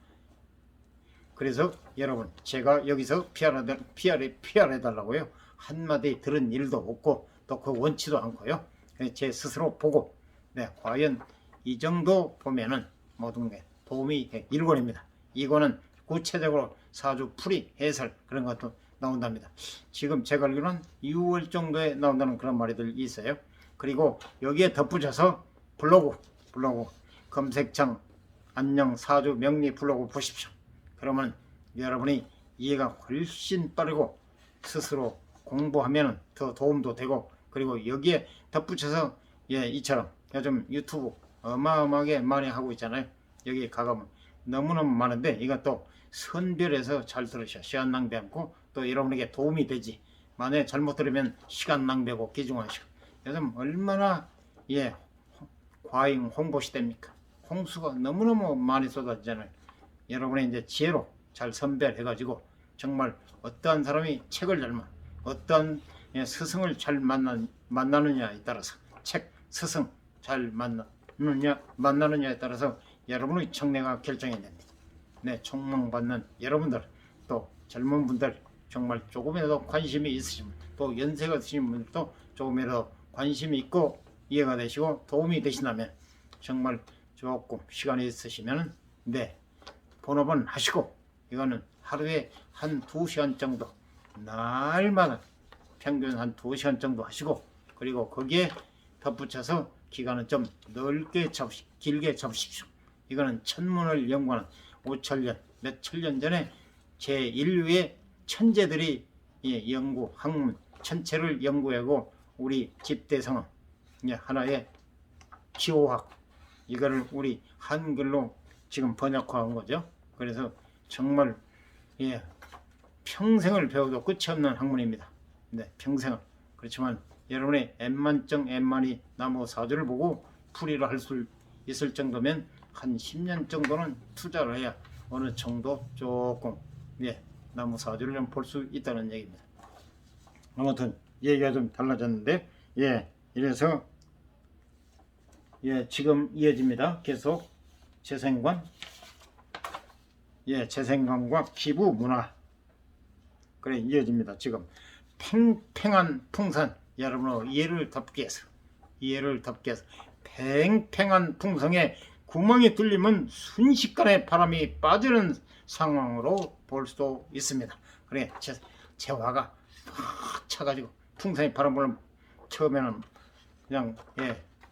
그래서 여러분 제가 여기서 PR해달라고요 한마디 들은 일도 없고 또 그 원치도 않고요. 제 스스로 보고 과연 이 정도 보면은 모든 게 도움이 일권입니다. 이거는 구체적으로 사주 풀이 해설 그런 것도 나온답니다. 지금 제가 알기로는 6월 정도에 나온다는 그런 말들이 있어요. 그리고 여기에 덧붙여서 블로그 검색창 안녕 사주 명리 블로그 보십시오. 그러면 여러분이 이해가 훨씬 빠르고 스스로 공부하면 더 도움도 되고, 그리고 여기에 덧붙여서 이처럼 요즘 유튜브 어마어마하게 많이 하고 있잖아요. 여기 가가면 너무너무 많은데 이것도 선별해서 잘 들으셔. 시간 낭비 않고 또 여러분에게 도움이 되지. 만약에 잘못 들으면 시간 낭비하고 기중하시고. 요즘 얼마나 과잉 홍보 시대입니까? 홍수가 너무너무 많이 쏟아지잖아요. 여러분의 이제 지혜로 잘 선별해가지고 정말 어떠한 사람이 책을 잘 어떠한 스승을 잘 만나느냐에 따라서 책 스승 잘 만나느냐에 따라서 여러분의 청래가 결정이 됩니다. 총망받는 여러분들, 또 젊은 분들, 정말 조금이라도 관심이 있으시면, 또 연세가 드신 분들도 조금이라도 관심이 있고 이해가 되시고 도움이 되신다면 정말 조금 시간이 있으시면 본업은 하시고, 이거는 하루에 한 2시간 정도, 날마다 평균 한 2시간 정도 하시고, 그리고 거기에 덧붙여서 기간은 좀 길게 잡으십시오. 이거는 천문을 연구하는 5천년, 몇천년 전에 제1류의 천재들이 학문 전체를 연구하고 우리 집대성은 하나의 기호학, 이거를 우리 한글로 지금 번역화한 거죠. 그래서 정말 평생을 배워도 끝이 없는 학문입니다. 평생을. 그렇지만 여러분의 N만이 나무 사주를 보고 풀이를 할 수 있을 정도면 한 10년 정도는 투자를 해야 어느 정도 조금 나무 사주를 좀 볼 수 있다는 얘기입니다. 아무튼 얘기가 좀 달라졌는데 이래서 지금 이어집니다. 계속 재생관, 재생관과 기부 문화 그래 이어집니다. 지금 팽팽한 풍선, 여러분의 이해를 덮기 위해서 팽팽한 풍성에 구멍이 뚫리면 순식간에 바람이 빠지는 상황으로 볼 수도 있습니다. 그래 재화가 팍 차가지고 풍선이 바람을 처음에는 그냥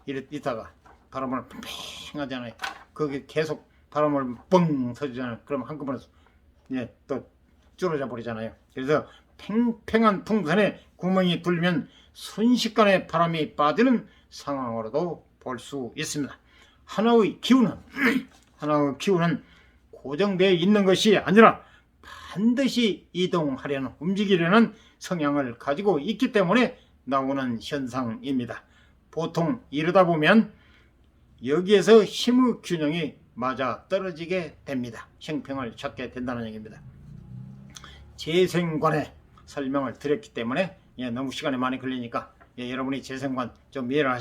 있다가 바람을 팽팽 하잖아요. 거기 계속 바람을 뻥 터지잖아요. 그럼 한꺼번에 또 줄어져 버리잖아요. 그래서 팽팽한 풍선에 구멍이 뚫리면 순식간에 바람이 빠지는 상황으로도 볼 수 있습니다. 하나의 기운은 하나의 기운은 고정되어 있는 것이 아니라 반드시 이동하려는 움직이려는 성향을 가지고 있기 때문에 나오는 현상입니다. 보통 이러다 보면 여기에서 힘의 균형이 맞아 떨어지게 됩니다. 형평을 찾게 된다는 얘기입니다. 재생관의 설명을 드렸기 때문에 너무 시간이 많이 걸리니까 여러분이 재생관 좀 이해를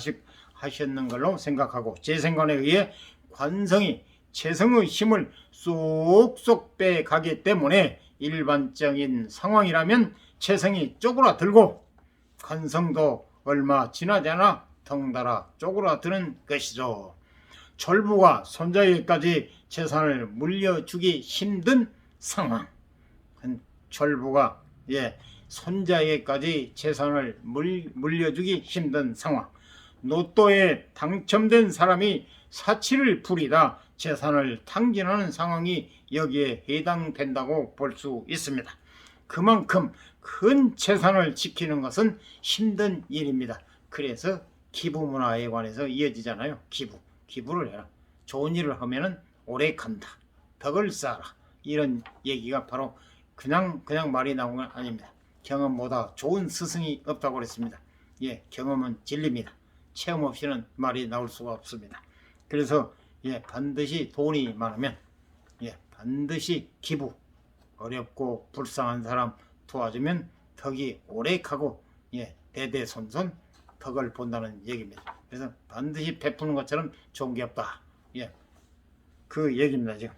하셨는 걸로 생각하고, 재생관에 의해 관성이 재성의 힘을 쏙쏙 빼가기 때문에 일반적인 상황이라면 재성이 쪼그라들고 관성도 얼마 지나지 않아 덩달아 쪼그라드는 것이죠. 졸부가 손자에게까지 재산을 물려주기 힘든 상황, 졸부가 손자에게까지 재산을 물려주기 힘든 상황, 로또에 당첨된 사람이 사치를 부리다 재산을 탕진하는 상황이 여기에 해당된다고 볼 수 있습니다. 그만큼 큰 재산을 지키는 것은 힘든 일입니다. 그래서 기부문화에 관해서 이어지잖아요. 기부를 해라. 좋은 일을 하면은 오래 간다. 덕을 쌓아라. 이런 얘기가 바로 그냥 말이 나온 건 아닙니다. 경험보다 좋은 스승이 없다고 그랬습니다. 경험은 진리입니다. 체험 없이는 말이 나올 수가 없습니다. 그래서 반드시 돈이 많으면 반드시 기부, 어렵고 불쌍한 사람 도와주면 덕이 오래 가고 대대손손 덕을 본다는 얘기입니다. 그래서 반드시 베푸는 것처럼 좋은 게 없다. 그 얘기입니다. 지금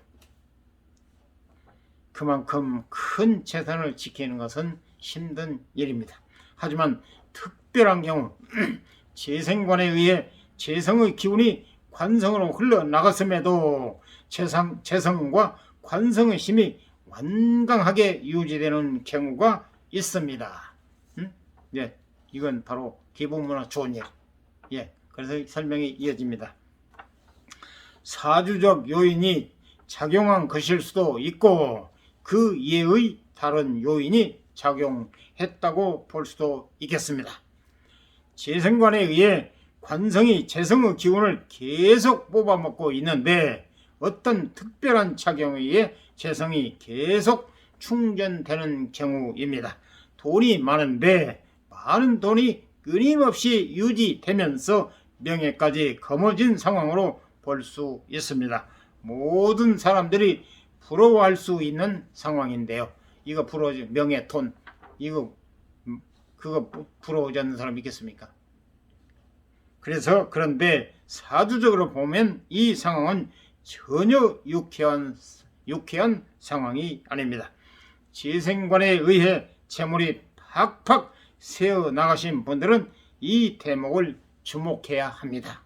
그만큼 큰 재산을 지키는 것은 힘든 일입니다. 하지만 특별한 경우 재생관에 의해 재성의 기운이 관성으로 흘러나갔음에도 재성과 관성의 힘이 완강하게 유지되는 경우가 있습니다. 이건 바로 기본문화 좋은 일. 그래서 설명이 이어집니다. 사주적 요인이 작용한 것일 수도 있고 그 이외의 다른 요인이 작용했다고 볼 수도 있겠습니다. 재생관에 의해 관성이 재성의 기운을 계속 뽑아먹고 있는데 어떤 특별한 작용에 의해 재성이 계속 충전되는 경우입니다. 돈이 많은데 많은 돈이 끊임없이 유지되면서 명예까지 거머쥔 상황으로 볼 수 있습니다. 모든 사람들이 부러워할 수 있는 상황인데요. 이거 부러워지 명예, 돈, 그거 부러워하지 않는 사람 있겠습니까? 그런데 사주적으로 보면 이 상황은 전혀 유쾌한 상황이 아닙니다. 재생관에 의해 재물이 팍팍 새어 나가신 분들은 이 대목을 주목해야 합니다.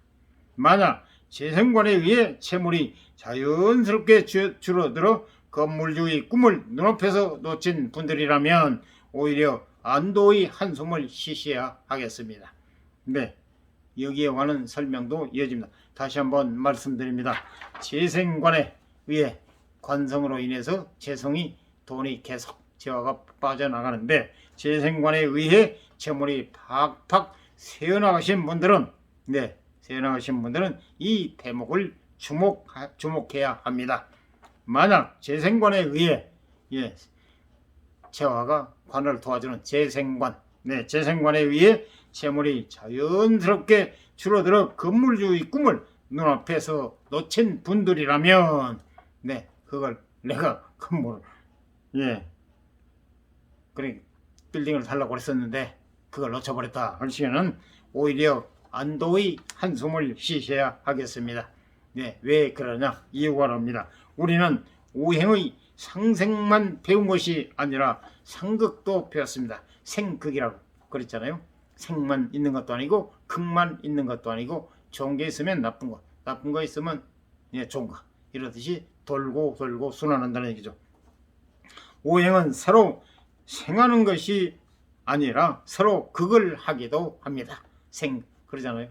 만약 재생관에 의해 재물이 자연스럽게 줄어들어 건물주의 꿈을 눈앞에서 놓친 분들이라면 오히려 안도의 한숨을 쉬셔야 하겠습니다. 여기에 관한 설명도 이어집니다. 다시 한번 말씀드립니다. 재생관에 의해 관성으로 인해서 재성이 돈이 계속 재화가 빠져나가는데 재생관에 의해 재물이 팍팍 새어나가신 분들은 이 대목을 주목해야 합니다. 만약 재생관에 의해 재화가 관을 도와주는 재생관에 의해 재물이 자연스럽게 줄어들어 건물주의 꿈을 눈앞에서 놓친 분들이라면 그걸 내가 건물을 그래 빌딩을 살려고 그랬었는데 그걸 놓쳐버렸다 할 시에는 오히려 안도의 한숨을 쉬셔야 하겠습니다. 왜 그러냐? 이유가 나옵니다. 우리는 오행의 상생만 배운 것이 아니라 상극도 배웠습니다. 생극이라고 그랬잖아요. 생만 있는 것도 아니고 극만 있는 것도 아니고 좋은 게 있으면 나쁜 거 있으면 좋은 거, 이러듯이 돌고 순환한다는 얘기죠. 오행은 서로 생하는 것이 아니라 서로 극을 하기도 합니다. 그러잖아요.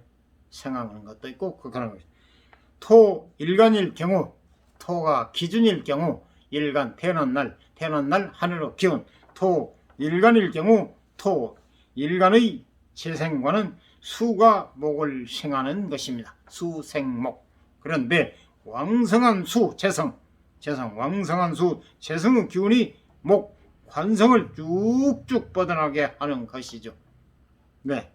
생하는 것도 있고 극하는 것도 있고. 토 일간일 경우, 토가 기준일 경우 일간 태어난 날 하늘의 기운, 토 일간일 경우 토 일간의 재생과는 수가 목을 생하는 것입니다. 수생목. 그런데 왕성한 수 재성 왕성한 수 재성의 기운이 목 관성을 쭉쭉 뻗어나게 하는 것이죠. 네,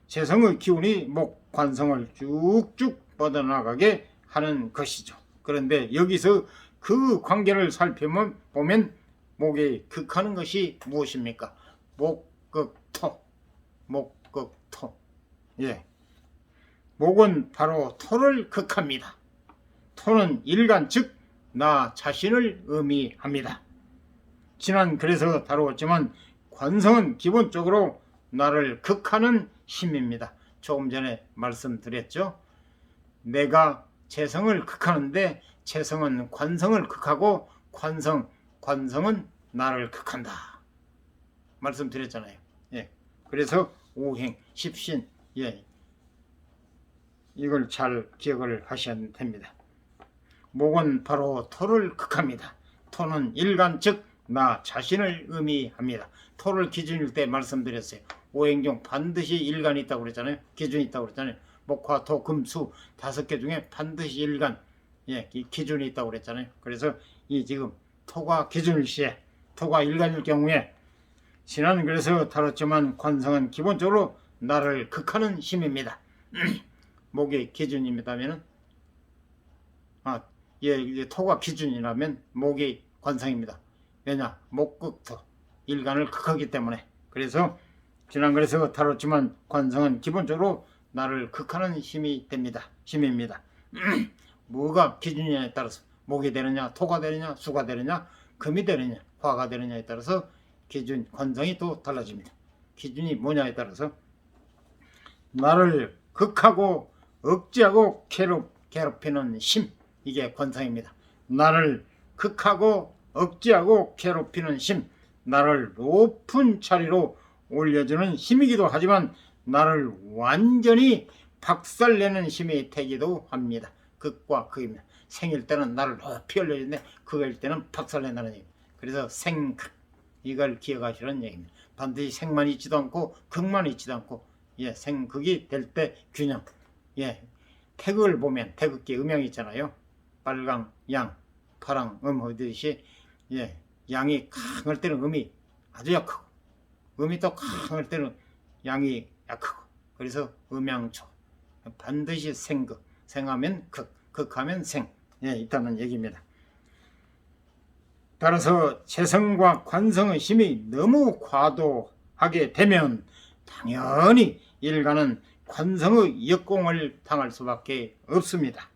재성의 기운이 목 관성을 쭉쭉 뻗어나가게 하는 것이죠. 그런데 여기서 그 관계를 살펴보면 목에 극하는 것이 무엇입니까? 목극토. 예, 목은 바로 토를 극합니다. 토는 일간 즉 나 자신을 의미합니다. 지난 글에서 다루었지만 관성은 기본적으로 나를 극하는 힘입니다. 조금 전에 말씀드렸죠. 내가 재성을 극하는데 재성은 관성을 극하고 관성은 나를 극한다. 말씀드렸잖아요. 예. 그래서 오행, 십신, 예. 이걸 잘 기억을 하셔야 됩니다. 목은 바로 토를 극합니다. 토는 일간 즉 나 자신을 의미합니다. 토를 기준일 때 말씀드렸어요. 오행 중 반드시 일간이 있다고 그랬잖아요. 기준이 있다고 그랬잖아요. 목화, 토, 금, 수 5개 중에 반드시 일간, 예, 기준이 있다고 그랬잖아요. 그래서 이 지금 토가 기준일 시에, 토가 일간일 경우에 지난 글에서 다뤘지만 관성은 기본적으로 나를 극하는 힘입니다. 목이 기준입니다면은 예, 토가 기준이라면 목이 관성입니다. 왜냐? 목극토 일간을 극하기 때문에. 그래서 지난 글에서 다뤘지만 관성은 기본적으로 나를 극하는 힘입니다. 뭐가 기준이냐에 따라서 목이 되느냐, 토가 되느냐, 수가 되느냐, 금이 되느냐, 화가 되느냐에 따라서 기준, 관성이 또 달라집니다. 기준이 뭐냐에 따라서 나를 극하고 억제하고 괴롭히는 힘, 이게 관성입니다. 나를 극하고 억제하고 괴롭히는 힘, 나를 높은 자리로 올려주는 힘이기도 하지만 나를 완전히 박살내는 힘이 되기도 합니다. 극과 극입니다. 생일 때는 나를 높이 올려주는데 극일 때는 박살낸다는 얘기입니다. 그래서 생극, 이걸 기억하시는 얘기입니다. 반드시 생만 있지도 않고 극만 있지도 않고, 예, 생극이 될 때 균형. 예, 태극을 보면 태극기 음양이 있잖아요. 빨강 양, 파랑 하듯이, 예, 양이 강할 때는 음이 아주 약하고 음이 또 강할 때는 양이 약하고, 그래서 음양초. 반드시 생극, 생하면 극, 극하면 생, 예, 있다는 얘기입니다. 따라서 재성과 관성의 힘이 너무 과도하게 되면 당연히 일간은 관성의 역공을 당할 수밖에 없습니다.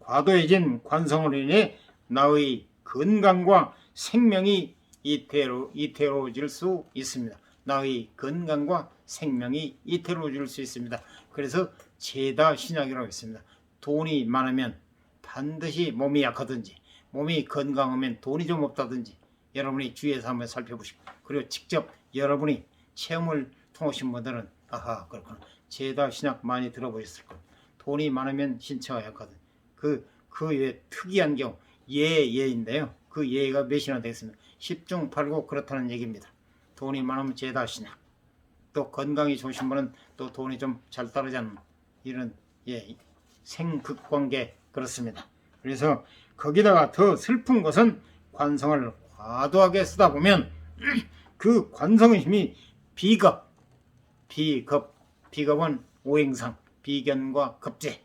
과도해진 관성으로 인해 나의 건강과 생명이 이태로워질 수 있습니다. 나의 건강과 생명이 이태로워질 수 있습니다. 그래서 제다 신약이라고 했습니다. 돈이 많으면 반드시 몸이 약하든지, 몸이 건강하면 돈이 좀 없다든지, 여러분이 주위에서 한번 살펴보시고, 그리고 직접 여러분이 체험을 통하신 분들은 아하, 그렇구나, 제다 신약 많이 들어보셨을 거예요. 돈이 많으면 신체가 약하든, 그 외에 특이한 경우 예인데요. 그 예가 몇이나 되겠습니까? 10중 8구 그렇다는 얘기입니다. 돈이 많으면 제다 신약, 또 건강이 좋으신 분은 또 돈이 좀 잘 따르지 않는 이런, 예, 생극관계 그렇습니다. 그래서 거기다가 더 슬픈 것은 관성을 과도하게 쓰다 보면 그 관성의 힘이 비겁은 오행상 비견과 겁제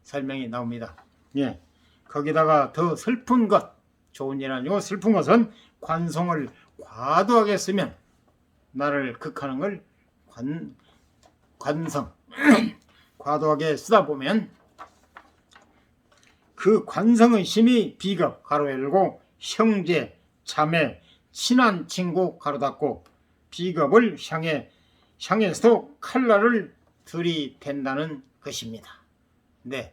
설명이 나옵니다. 예, 거기다가 더 슬픈 것, 좋은 일 아니고 슬픈 것은 관성을 과도하게 쓰면 나를 극하는 걸 관성 과도하게 쓰다 보면 그 관성의 힘이 비겁 가로 열고 형제, 자매, 친한 친구 가로 닫고 비겁을 향해서도 칼날을 들이댄다는 것입니다. 네,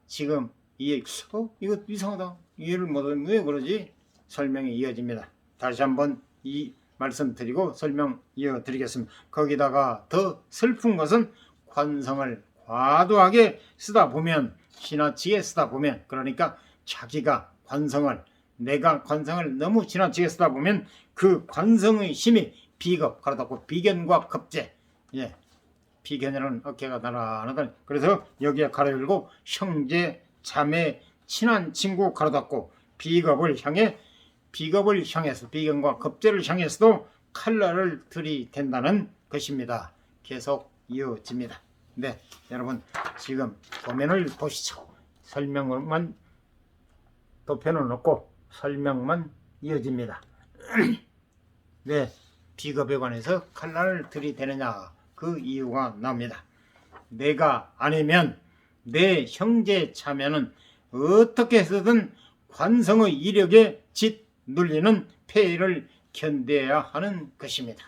지금 이거 이상하다, 이해를 못하면 왜 그러지? 설명이 이어집니다. 다시 한번 이 말씀드리고 설명 이어드리겠습니다. 거기다가 더 슬픈 것은 관성을 과도하게 쓰다 보면, 지나치게 쓰다 보면, 그러니까 자기가 관성을, 내가 관성을 너무 지나치게 쓰다 보면 그 관성의 힘이 비겁, 가로닫고 비견과 겁제, 예, 비견이라는 어깨가 나란하다. 그래서 여기에 가로 열고 형제, 자매, 친한 친구 가로 닫고 비겁을 향해서 비견과 겁제를 향해서도 칼날을 들이댄다는 것입니다. 계속 이어집니다. 네, 여러분 지금 도면을 보시죠. 설명만 도표는 없고 설명만 이어집니다. 왜 비겁에 관해서 칼날을 들이대느냐, 그 이유가 나옵니다. 내가 아니면 내 형제 자매는 어떻게 해서든 관성의 이력에 짓눌리는 폐해를 견뎌야 하는 것입니다.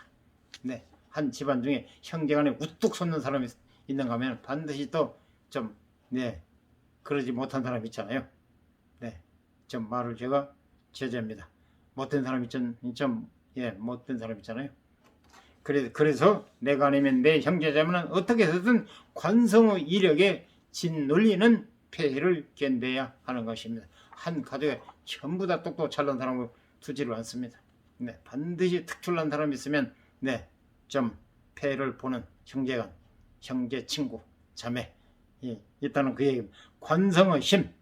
네, 한 집안 중에 형제간에 우뚝 솟는 사람이 있는가 하면 반드시 또 좀 그러지 못한 사람 있잖아요. 네, 좀 말을 제가 제재합니다. 못된 사람 못된 사람 있잖아요. 그래서 내가 아니면 내 형제자매는 어떻게 해서든 관성의 이력에 짓눌리는 폐해를 견뎌야 하는 것입니다. 한 가족에 전부 다 똑똑 잘난 사람을 두지를 않습니다. 네, 반드시 특출난 사람이 있으면 좀 폐해를 보는 형제간, 형제, 친구, 자매 있다는 그 얘기입니다. 관성의 힘,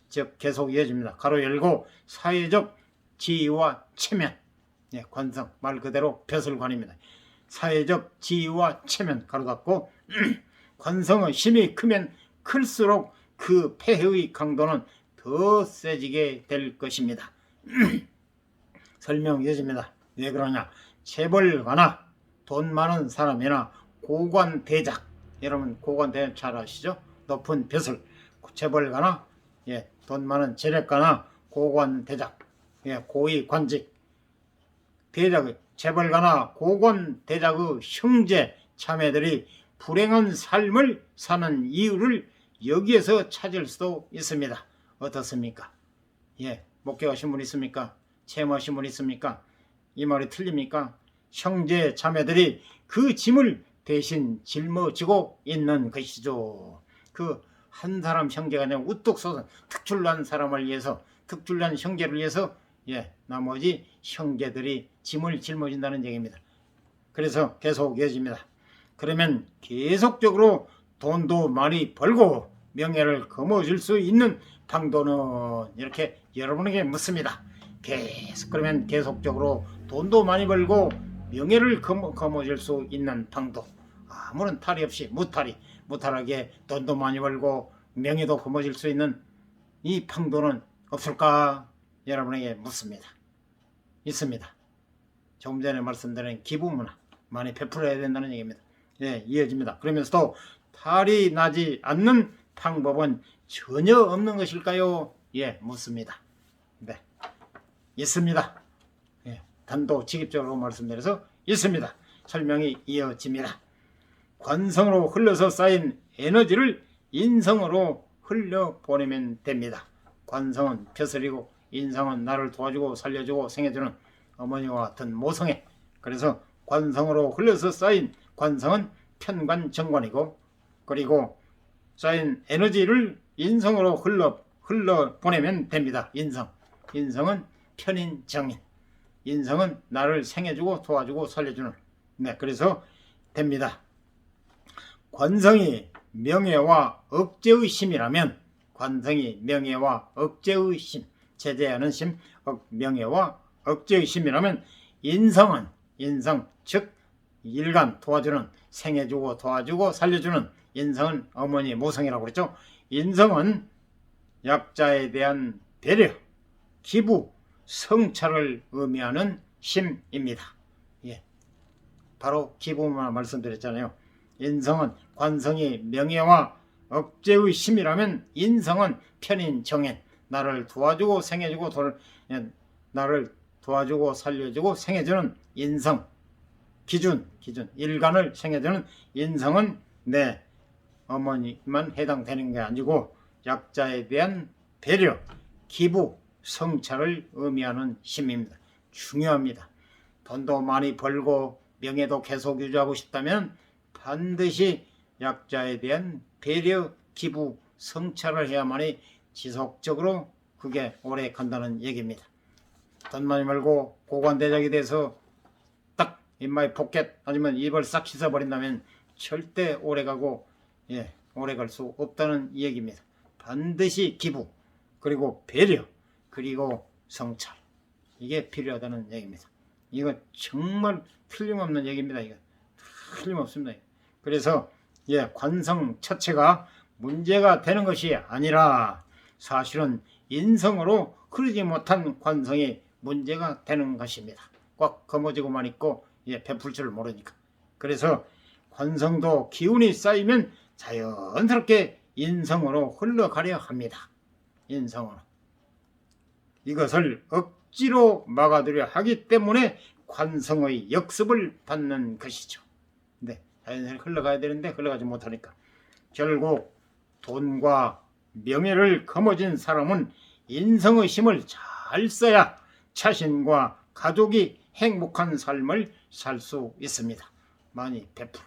즉 계속 이어집니다. 가로 열고 사회적 지위와 체면, 관성 말 그대로 벼슬관입니다. 사회적 지위와 체면 가로 닫고 관성의 힘이 크면 클수록 그 폐해의 강도는 더 세지게 될 것입니다. 설명 이어집니다. 왜 그러냐? 재벌가나 돈 많은 사람이나 고관대작, 여러분 고관대작 잘 아시죠? 높은 벼슬, 재벌가나 돈 많은 재력가나 고관대작, 고위 관직, 대작의 재벌가나 고관대작의 형제 자매들이 불행한 삶을 사는 이유를 여기에서 찾을 수도 있습니다. 어떻습니까? 목격하신 분 있습니까? 체험하신 분 있습니까? 이 말이 틀립니까? 형제 자매들이 그 짐을 대신 짊어지고 있는 것이죠. 그 한 사람 형제가 아니라 우뚝 솟은 특출난 사람을 위해서, 특출난 형제를 위해서 나머지 형제들이 짐을 짊어진다는 얘기입니다. 그래서 계속 이어집니다. 그러면 계속적으로 돈도 많이 벌고 명예를 거머쥘 수 있는 방도는, 이렇게 여러분에게 묻습니다. 그러면 계속적으로 돈도 많이 벌고 명예를 거머쥘 수 있는 방도, 아무런 탈이 없이 무탈하게 돈도 많이 벌고 명예도 거머쥘 수 있는 이 방도는 없을까? 여러분에게 묻습니다. 있습니다. 조금 전에 말씀드린 기부문화 많이 베풀어야 된다는 얘기입니다. 이어집니다. 그러면서도 탈이 나지 않는 방법은 전혀 없는 것일까요? 묻습니다. 있습니다. 단도직입적으로 말씀드려서 있습니다. 설명이 이어집니다. 관성으로 흘러서 쌓인 에너지를 인성으로 흘려보내면 됩니다. 관성은 벼슬이고 인성은 나를 도와주고 살려주고 생해주는 어머니와 같은 모성애. 그래서 관성으로 흘러서 쌓인 관성은 편관정관이고, 그리고 쌓인 에너지를 인성으로 흘러보내면 됩니다. 인성은 편인정인, 인성은 나를 생해주고 도와주고 살려주는, 그래서 됩니다. 관성이 명예와 억제의 심이라면, 관성이 명예와 억제의 심, 제재하는 심, 명예와 억제의 심이라면 인성, 즉 일간 도와주는, 생해주고 도와주고 살려주는 인성은 어머니 모성이라고 그랬죠. 인성은 약자에 대한 배려, 기부, 성찰을 의미하는 심입니다. 바로 기부만 말씀드렸잖아요. 인성은, 관성이 명예와 억제의 심이라면 인성은 편인 정인, 나를 도와주고 생해주고 나를 도와주고 살려주고 생해주는 인성, 기준, 일간을 생해주는 인성은 어머니만 해당되는 게 아니고 약자에 대한 배려, 기부, 성찰을 의미하는 심입니다. 중요합니다. 돈도 많이 벌고 명예도 계속 유지하고 싶다면 반드시 약자에 대한 배려, 기부, 성찰을 해야만이 지속적으로 그게 오래 간다는 얘기입니다. 돈 많이 벌고 고관대작이 돼서 딱 인마이 포켓 아니면 입을 싹 씻어버린다면 절대 오래가고 오래 갈 수 없다는 얘기입니다. 반드시 기부, 그리고 배려, 그리고 성찰, 이게 필요하다는 얘기입니다. 이거 정말 틀림없는 얘기입니다. 이거 틀림없습니다. 그래서 관성 자체가 문제가 되는 것이 아니라 사실은 인성으로 흐르지 못한 관성이 문제가 되는 것입니다. 꽉 거머쥐고만 있고 베풀 줄 모르니까. 그래서 관성도 기운이 쌓이면 자연스럽게 인성으로 흘러가려 합니다. 인성으로. 이것을 억지로 막아두려 하기 때문에 관성의 역습을 받는 것이죠. 자연스럽게 흘러가야 되는데 흘러가지 못하니까 결국 돈과 명예를 거머쥔 사람은 인성의 힘을 잘 써야 자신과 가족이 행복한 삶을 살 수 있습니다. 많이 베풀.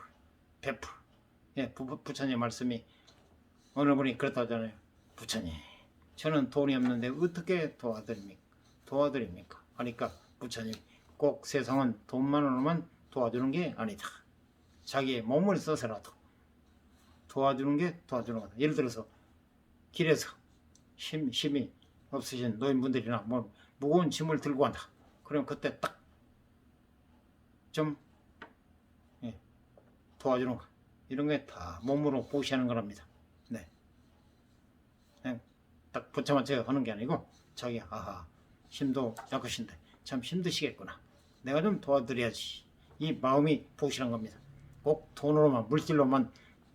부처님 말씀이 어느 분이 그렇다 하잖아요. 부처님, 저는 돈이 없는데 어떻게 도와드립니까? 하니까 부처님, 꼭 세상은 돈만으로만 도와주는 게 아니다. 자기의 몸을 써서라도 도와주는 게 도와주는 거다. 예를 들어서 길에서 힘이 없으신 노인분들이나 무거운 짐을 들고 간다. 그럼 그때 딱 좀 도와주는 거. 이런 게 다 몸으로 보시하는 거랍니다. 그냥 딱 붙여맞춰 하는 게 아니고 자기 힘도 약하신데 참 힘드시겠구나. 내가 좀 도와드려야지. 이 마음이 보시는 겁니다. 꼭 돈으로만, 물질로만,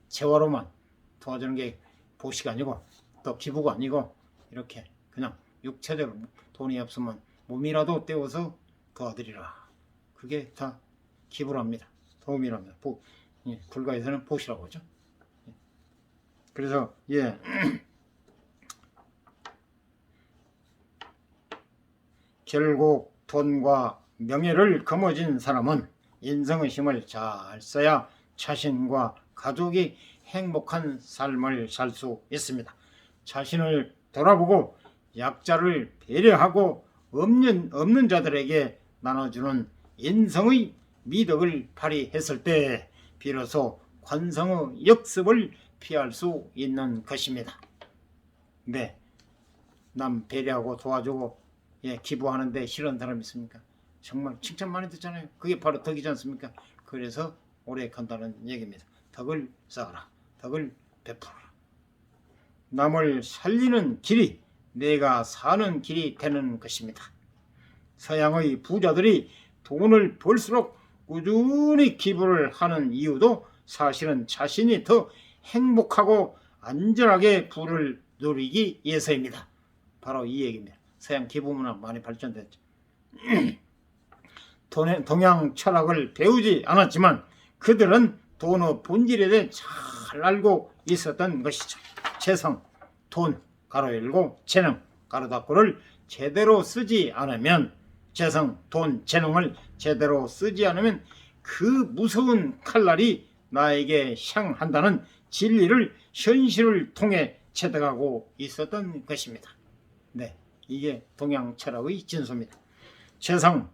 재화로만 도와주는 게 보시가 아니고 또 기부가 아니고 이렇게 그냥 육체적으로 돈이 없으면 몸이라도 떼어서 도와드리라. 그게 다 기부랍니다. 도움이랍니다. 불가에서는 보시라고 하죠. 그래서 결국 돈과 명예를 거머쥔 사람은 인성의 힘을 잘 써야 자신과 가족이 행복한 삶을 살 수 있습니다. 자신을 돌아보고 약자를 배려하고 없는 자들에게 나눠주는 인성의 미덕을 발휘했을 때 비로소 관성의 역습을 피할 수 있는 것입니다. 남 배려하고 도와주고 기부하는데 싫은 사람 있습니까? 정말 칭찬 많이 듣잖아요. 그게 바로 덕이지 않습니까? 그래서 오래 간다는 얘기입니다. 덕을 쌓아라. 덕을 베풀어라. 남을 살리는 길이 내가 사는 길이 되는 것입니다. 서양의 부자들이 돈을 벌수록 꾸준히 기부를 하는 이유도 사실은 자신이 더 행복하고 안전하게 부를 누리기 위해서입니다. 바로 이 얘기입니다. 서양 기부 문화 많이 발전됐죠. 동양 철학을 배우지 않았지만 그들은 돈의 본질에 대해 잘 알고 있었던 것이죠. 재성, 돈, 가로 열고 재능, 가로 닫고를 제대로 쓰지 않으면 재성, 돈, 재능을 제대로 쓰지 않으면 그 무서운 칼날이 나에게 향한다는 진리를 현실을 통해 체득하고 있었던 것입니다. 이게 동양 철학의 진수입니다. 재성,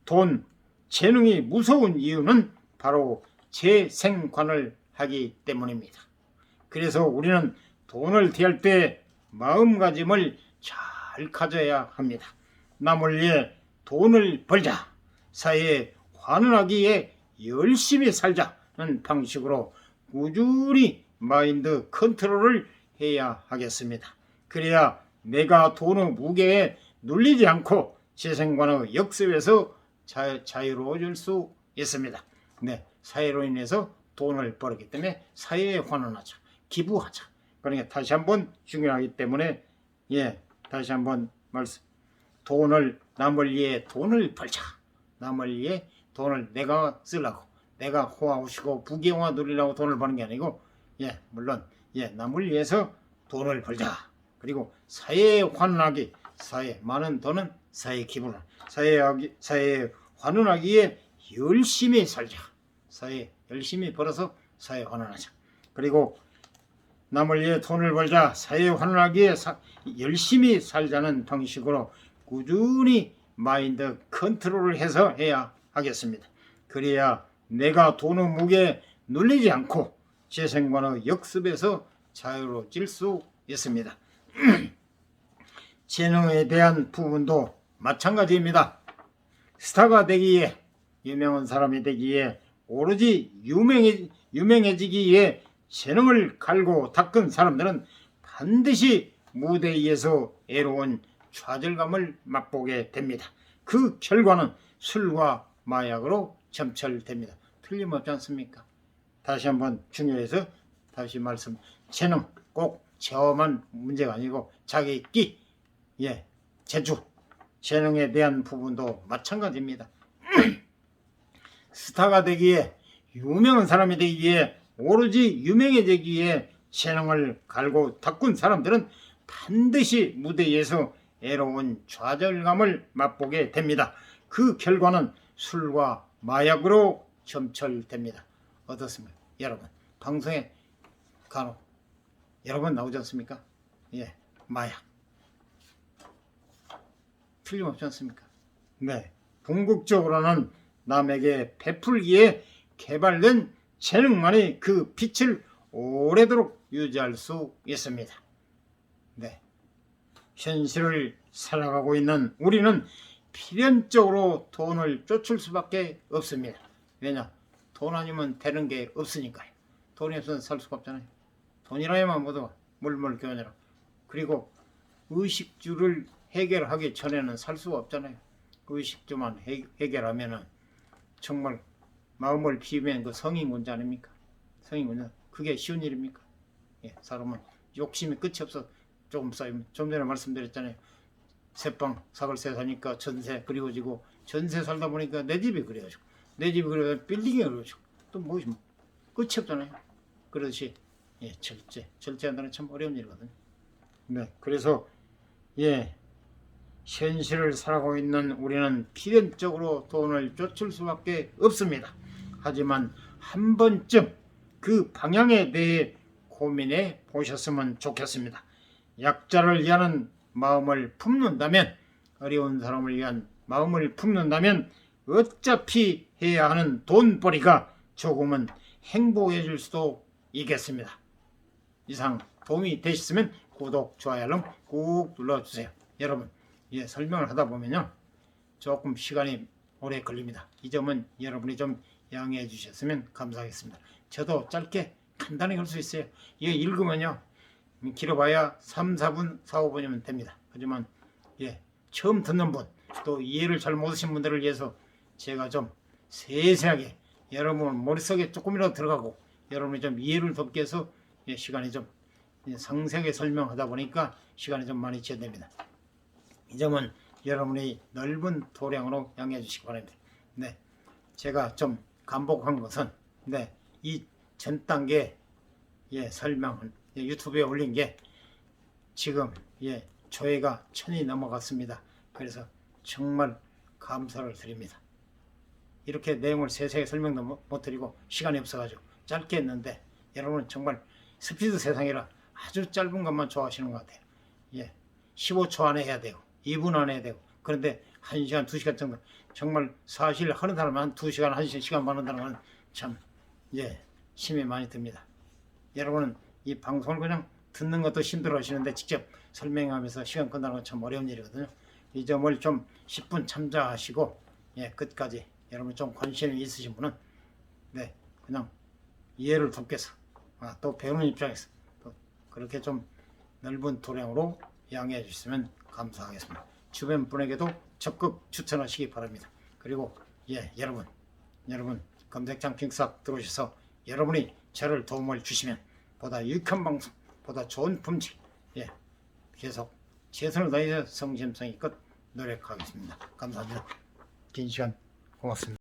돈, 재능이 무서운 이유는 바로 재생관을 하기 때문입니다. 그래서 우리는 돈을 대할 때 마음가짐을 잘 가져야 합니다. 남을 위해 돈을 벌자, 사회에 환원하기 위해 열심히 살자는 방식으로 꾸준히 마인드 컨트롤을 해야 하겠습니다. 그래야 내가 돈의 무게에 눌리지 않고 재생관의 역습에서 자유로워질 수 있습니다. 사회로 인해서 돈을 벌었기 때문에 사회에 환원하자, 기부하자. 그러니까 다시 한번 중요하기 때문에 다시 한번 말씀. 남을 위해 돈을 벌자. 남을 위해 돈을 내가 쓰려고, 내가 호화호시고 부귀영화 누리려고 돈을 버는 게 아니고 물론 남을 위해서 돈을 벌자. 그리고 사회에 환원하기, 많은 돈은 사회 기부를, 사회에 환원하기에 열심히 살자. 사회 열심히 벌어서 사회 환원하자. 그리고 남을 위해 돈을 벌자. 사회 환원하기에 열심히 살자는 방식으로 꾸준히 마인드 컨트롤을 해서 해야 하겠습니다. 그래야 내가 돈의 무게에 눌리지 않고 재생관의 역습에서 자유로워질 수 있습니다. 재능에 대한 부분도 마찬가지입니다. 스타가 되기 위해, 유명한 사람이 되기 위해, 오로지 유명해지기 위해 재능을 갈고 닦은 사람들은 반드시 무대 위에서 애로운 좌절감을 맛보게 됩니다. 그 결과는 술과 마약으로 점철됩니다. 틀림없지 않습니까? 다시 한번 중요해서 다시 말씀, 재능 꼭 저만 문제가 아니고 자기 끼, 재주, 재능에 대한 부분도 마찬가지입니다. 스타가 되기 위해, 유명한 사람이 되기 위해, 오로지 유명해지기 위해 재능을 갈고 닦은 사람들은 반드시 무대 위에서 애로운 좌절감을 맛보게 됩니다. 그 결과는 술과 마약으로 점철됩니다. 어떻습니까? 여러분, 방송에 간혹 여러 번 나오지 않습니까? 마약. 틀림없지 않습니까? 네. 궁극적으로는 남에게 베풀기에 개발된 재능만이 그 빛을 오래도록 유지할 수 있습니다. 네. 현실을 살아가고 있는 우리는 필연적으로 돈을 쫓을 수밖에 없습니다. 왜냐? 돈 아니면 되는 게 없으니까요. 돈이 없어서 살 수가 없잖아요. 돈이라야만 모두 물물교환이라. 그리고 의식주를 해결하기 전에는 살 수가 없잖아요. 의식주만 해결하면은 정말 마음을 비우면 그 성인군자 아닙니까? 성인군자. 그게 쉬운 일입니까? 사람은 욕심이 끝이 없어 조금 쌓이면, 좀 전에 말씀드렸잖아요. 새빵 사글세 사니까 전세 그리워지고, 전세 살다 보니까 내 집이 그려지고, 내 집이 그려서 빌딩이 그려지고, 또 무엇이 끝이 없잖아요. 그렇듯이 절제한다는 참 어려운 일이거든요. 네, 그래서 현실을 살아가고 있는 우리는 필연적으로 돈을 쫓을 수밖에 없습니다. 하지만 한 번쯤 그 방향에 대해 고민해 보셨으면 좋겠습니다. 약자를 위하는 마음을 품는다면, 어려운 사람을 위한 마음을 품는다면 어차피 해야 하는 돈벌이가 조금은 행복해질 수도 있겠습니다. 이상 도움이 되셨으면 구독, 좋아요, 알람 꾹 눌러주세요. 여러분, 설명을 하다 보면요 조금 시간이 오래 걸립니다. 이 점은 여러분이 좀 양해해 주셨으면 감사하겠습니다. 저도 짧게 간단히 할 수 있어요. 이거 읽으면요 길어봐야 3, 4분, 4, 5분이면 됩니다. 하지만 처음 듣는 분, 또 이해를 잘 못하신 분들을 위해서 제가 좀 세세하게 여러분 머릿속에 조금이라도 들어가고 여러분이 좀 이해를 돕기 위해서 시간이 좀 상세하게 설명하다 보니까 시간이 좀 많이 지연됩니다. 이 점은 여러분이 넓은 도량으로 양해해 주시기 바랍니다. 네, 제가 좀 간곡한 것은 이 전 단계 설명은 유튜브에 올린 게 지금 조회가 1000이 넘어갔습니다. 그래서 정말 감사를 드립니다. 이렇게 내용을 세세하게 설명도 못 드리고 시간이 없어가지고 짧게 했는데, 여러분은 정말 스피드 세상이라 아주 짧은 것만 좋아하시는 것 같아요. 15초 안에 해야 되고 2분 안에 해야 되고, 그런데 1시간, 2시간 정도, 정말 사실 하는 사람은 한 2시간, 1시간 많은 사람은 참 힘이 많이 듭니다. 여러분은 이 방송을 그냥 듣는 것도 힘들어 하시는데 직접 설명하면서 시간 끝나는 건 참 어려운 일이거든요. 이 점을 좀 10분 참작하시고 끝까지 여러분 좀 관심이 있으신 분은 그냥 이해를 돕기 위해서 또 배우는 입장에서 또 그렇게 좀 넓은 도량으로 양해해 주시면 감사하겠습니다. 주변 분에게도 적극 추천하시기 바랍니다. 그리고 여러분 검색창 핑크삭 들어오셔서 여러분이 저를 도움을 주시면 보다 유익한 방송, 보다 좋은 품질 계속 최선을 다해서 성심성의껏 노력하겠습니다. 감사합니다. 긴 시간 고맙습니다.